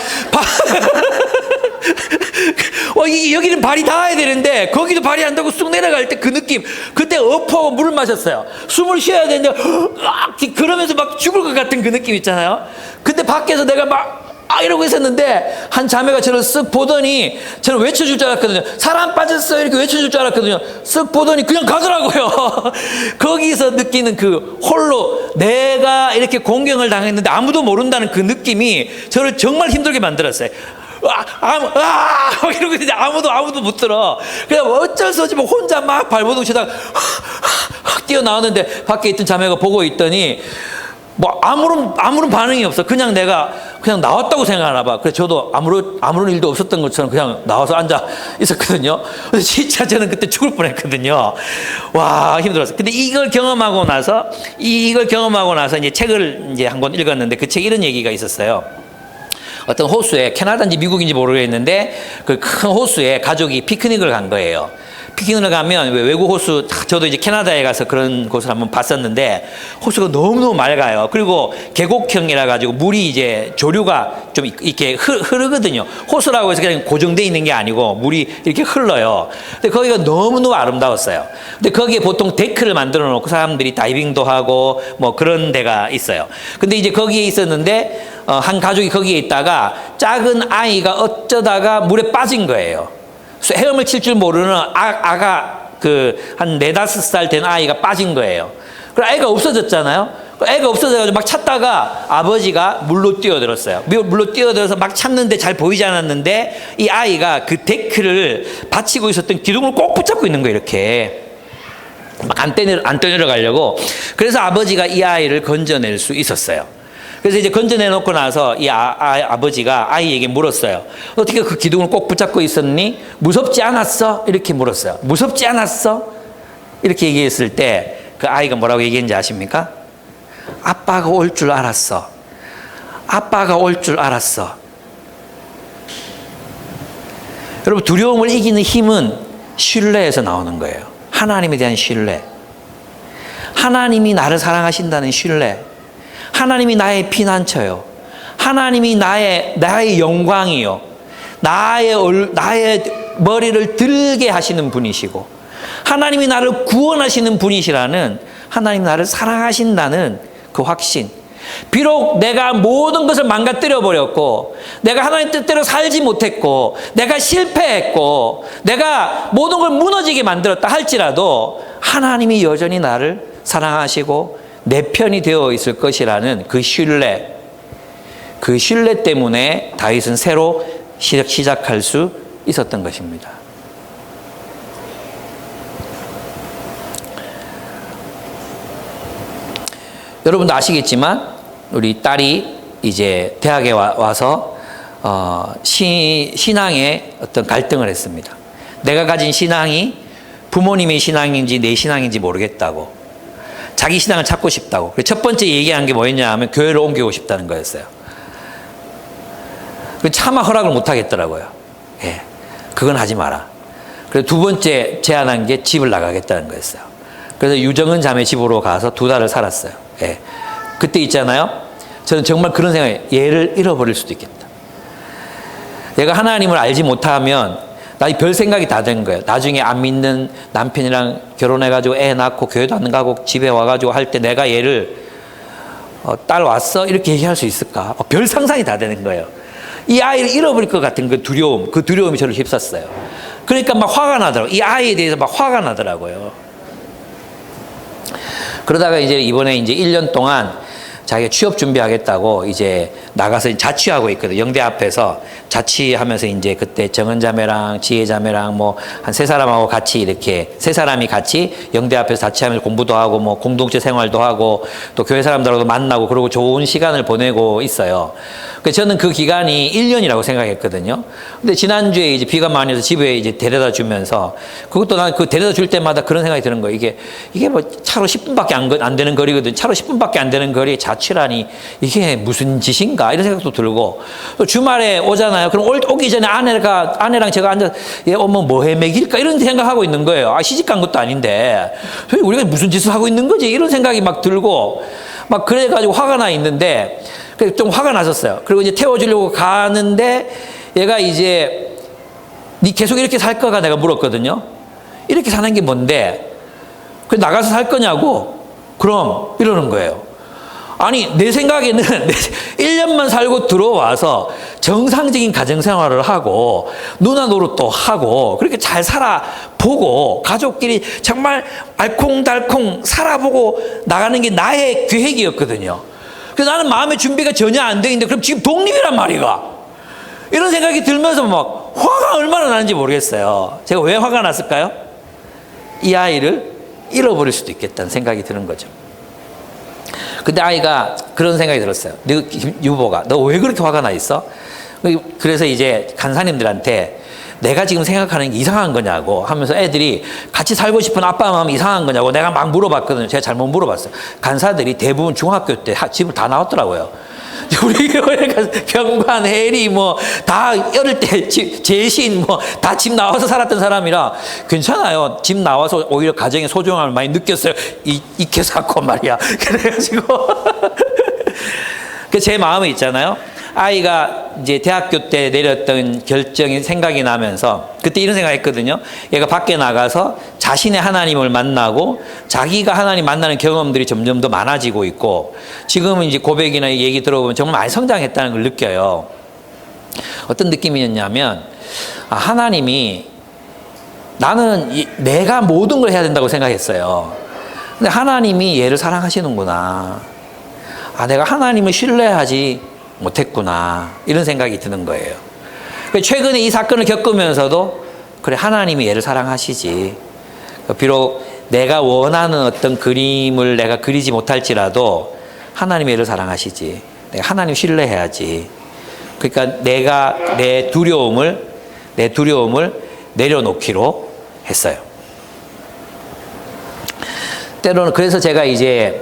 A: 여기는 발이 닿아야 되는데 거기도 발이 안 닿고 쑥 내려갈 때 그 느낌, 그때 엎어하고 물을 마셨어요. 숨을 쉬어야 되는데 그러면서 막 죽을 것 같은 그 느낌 있잖아요. 근데 밖에서 내가 막 이러고 있었는데 한 자매가 저를 쓱 보더니, 저는 외쳐줄 줄 알았거든요. 사람 빠졌어요 이렇게 외쳐줄 줄 알았거든요. 쓱 보더니 그냥 가더라고요. 거기서 느끼는 그 홀로 내가 이렇게 공경을 당했는데 아무도 모른다는 그 느낌이 저를 정말 힘들게 만들었어요. 이러고 있는데 아무도 못 들어. 그냥 어쩔 수 없이 뭐 혼자 막 발버둥 치다가 뛰어나왔는데 밖에 있던 자매가 보고 있더니 뭐 아무런 반응이 없어. 그냥 내가 그냥 나왔다고 생각하나 봐. 그래서 저도 아무런 일도 없었던 것처럼 그냥 나와서 앉아 있었거든요. 근데 진짜 저는 그때 죽을 뻔했거든요. 와, 힘들었어. 근데 이걸 경험하고 나서 이제 책을 이제 한 권 읽었는데 그 책에 이런 얘기가 있었어요. 어떤 호수에, 캐나다인지 미국인지 모르겠는데 그 큰 호수에 가족이 피크닉을 간 거예요. 피크닉을 가면 외국 호수, 저도 이제 캐나다에 가서 그런 곳을 한번 봤었는데 호수가 너무너무 맑아요. 그리고 계곡형이라 가지고 물이 이제 조류가 좀 이렇게 흐르거든요. 호수라고 해서 그냥 고정되어 있는 게 아니고 물이 이렇게 흘러요. 근데 거기가 너무너무 아름다웠어요. 근데 거기에 보통 데크를 만들어 놓고 사람들이 다이빙도 하고 뭐 그런 데가 있어요. 근데 이제 거기에 있었는데 한 가족이 거기에 있다가 작은 아이가 어쩌다가 물에 빠진 거예요. 헤엄을 칠 줄 모르는 아가 한 4-5살 된 아이가 빠진 거예요. 그래서 애가 없어졌잖아요. 애가 없어져가지고 막 찾다가 아버지가 물로 뛰어들었어요. 물로 뛰어들어서 막 찾는데 잘 보이지 않았는데 이 아이가 그 데크를 받치고 있었던 기둥을 꼭 붙잡고 있는 거예요. 이렇게 막 안 떠내려가려고. 그래서 아버지가 이 아이를 건져낼 수 있었어요. 그래서 이제 건져내놓고 나서 이 아버지가 아이에게 물었어요. 어떻게 그 기둥을 꼭 붙잡고 있었니? 무섭지 않았어? 이렇게 물었어요. 무섭지 않았어? 이렇게 얘기했을 때 그 아이가 뭐라고 얘기했는지 아십니까? 아빠가 올 줄 알았어. 아빠가 올 줄 알았어. 여러분, 두려움을 이기는 힘은 신뢰에서 나오는 거예요. 하나님에 대한 신뢰. 하나님이 나를 사랑하신다는 신뢰. 하나님이 나의 피난처요. 하나님이 나의 영광이요. 나의 머리를 들게 하시는 분이시고, 하나님이 나를 구원하시는 분이시라는, 하나님이 나를 사랑하신다는 그 확신, 비록 내가 모든 것을 망가뜨려 버렸고, 내가 하나님 뜻대로 살지 못했고, 내가 실패했고, 내가 모든 걸 무너지게 만들었다 할지라도 하나님이 여전히 나를 사랑하시고 내 편이 되어 있을 것이라는 그 신뢰 때문에 다윗은 새로 시작할 수 있었던 것입니다. 여러분도 아시겠지만 우리 딸이 이제 대학에 와서 신앙에 어떤 갈등을 했습니다. 내가 가진 신앙이 부모님의 신앙인지 내 신앙인지 모르겠다고, 자기 신앙을 찾고 싶다고. 첫 번째 얘기한 게 뭐였냐 하면 교회를 옮기고 싶다는 거였어요. 차마 허락을 못 하겠더라고요. 예, 그건 하지 마라. 그래서 두 번째 제안한 게 집을 나가겠다는 거였어요. 그래서 유정은 자매 집으로 가서 2달을 살았어요. 예, 그때 있잖아요. 저는 정말 그런 생각이, 얘를 잃어버릴 수도 있겠다. 얘가 하나님을 알지 못하면 나 별 생각이 다 된 거예요. 나중에 안 믿는 남편이랑 결혼해가지고 애 낳고 교회도 안 가고 집에 와가지고 할 때 내가 얘를 딸 왔어? 이렇게 얘기할 수 있을까? 별 상상이 다 되는 거예요. 이 아이를 잃어버릴 것 같은 그 두려움이 저를 휩쌌어요. 그러니까 막 화가 나더라고요. 이 아이에 대해서 막 화가 나더라고요. 그러다가 이제 이번에 이제 1년 동안 자기가 취업 준비하겠다고 이제 나가서 자취하고 있거든요. 영대 앞에서 자취하면서 이제 그때 정은자매랑 지혜자매랑 뭐 한 3사람하고 같이 이렇게 3사람이 같이 영대 앞에서 자취하면서 공부도 하고 뭐 공동체 생활도 하고 또 교회 사람들하고도 만나고 그러고 좋은 시간을 보내고 있어요. 그래서 저는 그 기간이 1년이라고 생각했거든요. 근데 지난주에 이제 비가 많이 와서 집에 이제 데려다 주면서 그것도 난 그 데려다 줄 때마다 그런 생각이 드는 거예요. 이게 뭐 차로 10분밖에 안 되는 거리거든. 차로 10분밖에 안 되는 거리에 자취라니 이게 무슨 짓인가 이런 생각도 들고, 또 주말에 오잖아요. 그럼 오기 전에 아내랑 제가 앉아서 얘 오면 뭐해 먹일까 이런 생각하고 있는 거예요. 시집 간 것도 아닌데 우리가 무슨 짓을 하고 있는 거지 이런 생각이 막 들고 막 그래가지고 화가 나 있는데, 좀 화가 났었어요. 그리고 이제 태워주려고 가는데 얘가 이제 니 계속 이렇게 살 거가 내가 물었거든요. 이렇게 사는 게 뭔데? 그래 나가서 살 거냐고? 그럼 이러는 거예요. 아니 내 생각에는 1년만 살고 들어와서 정상적인 가정생활을 하고 누나 노릇도 하고 그렇게 잘 살아보고 가족끼리 정말 알콩달콩 살아보고 나가는 게 나의 계획이었거든요. 그래서 나는 마음의 준비가 전혀 안 돼 있는데 그럼 지금 독립이란 말이가? 이런 생각이 들면서 막 화가 얼마나 나는지 모르겠어요. 제가 왜 화가 났을까요? 이 아이를 잃어버릴 수도 있겠다는 생각이 드는 거죠. 근데 아이가 그런 생각이 들었어요. 유보가 너 왜 그렇게 화가 나 있어? 그래서 이제 간사님들한테 내가 지금 생각하는 게 이상한 거냐고 하면서 애들이 같이 살고 싶은 아빠 마음이 이상한 거냐고 내가 막 물어봤거든요. 제가 잘못 물어봤어요. 간사들이 대부분 중학교 때 집을 다 나왔더라고요. 우리 교회 가서 경관, 해리 뭐 다 어릴 때 재신 뭐 다 집 나와서 살았던 사람이라 괜찮아요. 집 나와서 오히려 가정의 소중함을 많이 느꼈어요. 익혀 쌓고 말이야. 그래가지고 제 마음에 있잖아요. 아이가 이제 대학교 때 내렸던 결정이 생각이 나면서 그때 이런 생각했거든요. 얘가 밖에 나가서 자신의 하나님을 만나고 자기가 하나님 만나는 경험들이 점점 더 많아지고 있고 지금은 이제 고백이나 얘기 들어보면 정말 많이 성장했다는 걸 느껴요. 어떤 느낌이었냐면 하나님이 나는 내가 모든 걸 해야 된다고 생각했어요. 근데 하나님이 얘를 사랑하시는구나. 내가 하나님을 신뢰하지 못했구나 이런 생각이 드는 거예요. 최근에 이 사건을 겪으면서도 그래 하나님이 얘를 사랑하시지. 비록 내가 원하는 어떤 그림을 내가 그리지 못할지라도 하나님이 얘를 사랑하시지. 내가 하나님 신뢰해야지. 그러니까 내가 내 두려움을 내려놓기로 했어요. 때로는 그래서 제가 이제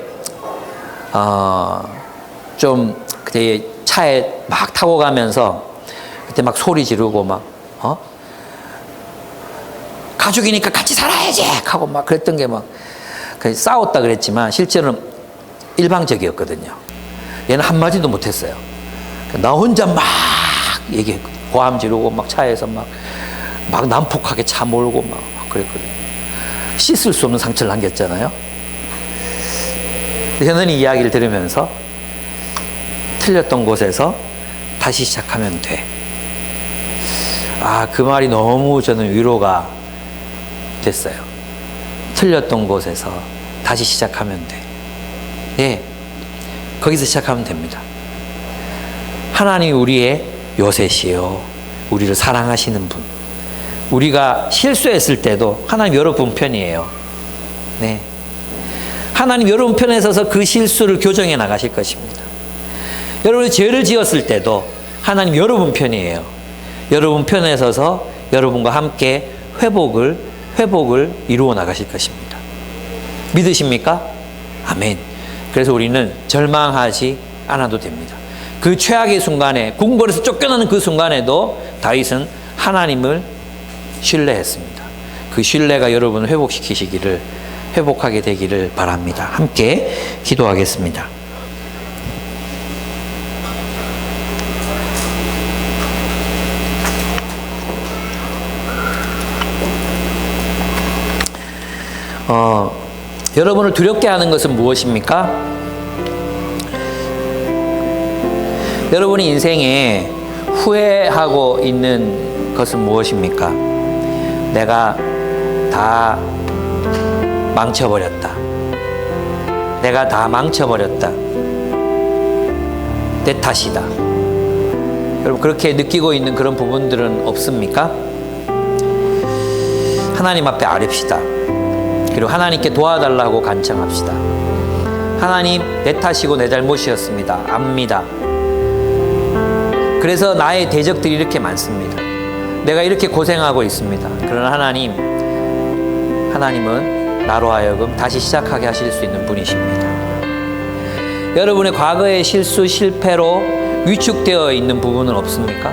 A: 좀 그때 차에 막 타고 가면서 그때 막 소리 지르고 막 가족이니까 같이 살아야지 하고 막 그랬던 게 막 싸웠다 그랬지만 실제로는 일방적이었거든요. 얘는 한마디도 못했어요. 나 혼자 막 얘기했거든요. 고함 지르고 막 차에서 막 난폭하게 차 몰고 막 그랬거든요. 씻을 수 없는 상처를 남겼잖아요. 저는 이 이야기를 들으면서 틀렸던 곳에서 다시 시작하면 돼. 그 말이 너무 저는 위로가 됐어요. 틀렸던 곳에서 다시 시작하면 돼. 예, 거기서 시작하면 됩니다. 하나님이 우리의 요새시요, 우리를 사랑하시는 분. 우리가 실수했을 때도 하나님 여러분 편이에요. 네, 하나님 여러분 편에 서서 그 실수를 교정해 나가실 것입니다. 여러분이 죄를 지었을 때도 하나님 여러분 편이에요. 여러분 편에 서서 여러분과 함께 회복을 이루어 나가실 것입니다. 믿으십니까? 아멘. 그래서 우리는 절망하지 않아도 됩니다. 그 최악의 순간에, 궁궐에서 쫓겨나는 그 순간에도 다윗은 하나님을 신뢰했습니다. 그 신뢰가 여러분을 회복하게 되기를 바랍니다. 함께 기도하겠습니다. 여러분을 두렵게 하는 것은 무엇입니까? 여러분이 인생에 후회하고 있는 것은 무엇입니까? 내가 다 망쳐버렸다. 내가 다 망쳐버렸다. 내 탓이다. 여러분 그렇게 느끼고 있는 그런 부분들은 없습니까? 하나님 앞에 아뢰시다. 그리고 하나님께 도와달라고 간청합시다. 하나님, 내 탓이고 내 잘못이었습니다. 압니다. 그래서 나의 대적들이 이렇게 많습니다. 내가 이렇게 고생하고 있습니다. 그러나 하나님은 나로 하여금 다시 시작하게 하실 수 있는 분이십니다. 여러분의 과거의 실수, 실패로 위축되어 있는 부분은 없습니까?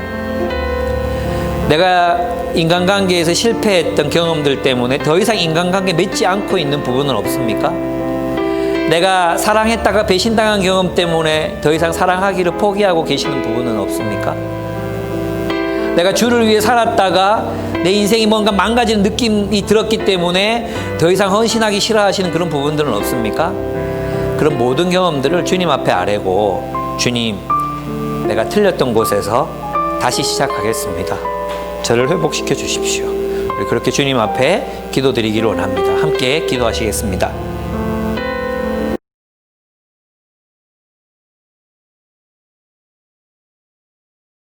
A: 내가 인간관계에서 실패했던 경험들 때문에 더 이상 인간관계 맺지 않고 있는 부분은 없습니까? 내가 사랑했다가 배신당한 경험 때문에 더 이상 사랑하기를 포기하고 계시는 부분은 없습니까? 내가 주를 위해 살았다가 내 인생이 뭔가 망가지는 느낌이 들었기 때문에 더 이상 헌신하기 싫어하시는 그런 부분들은 없습니까? 그런 모든 경험들을 주님 앞에 아뢰고, 주님, 내가 틀렸던 곳에서 다시 시작하겠습니다. 저를 회복시켜 주십시오. 우리 그렇게 주님 앞에 기도드리기를 원합니다. 함께 기도하시겠습니다.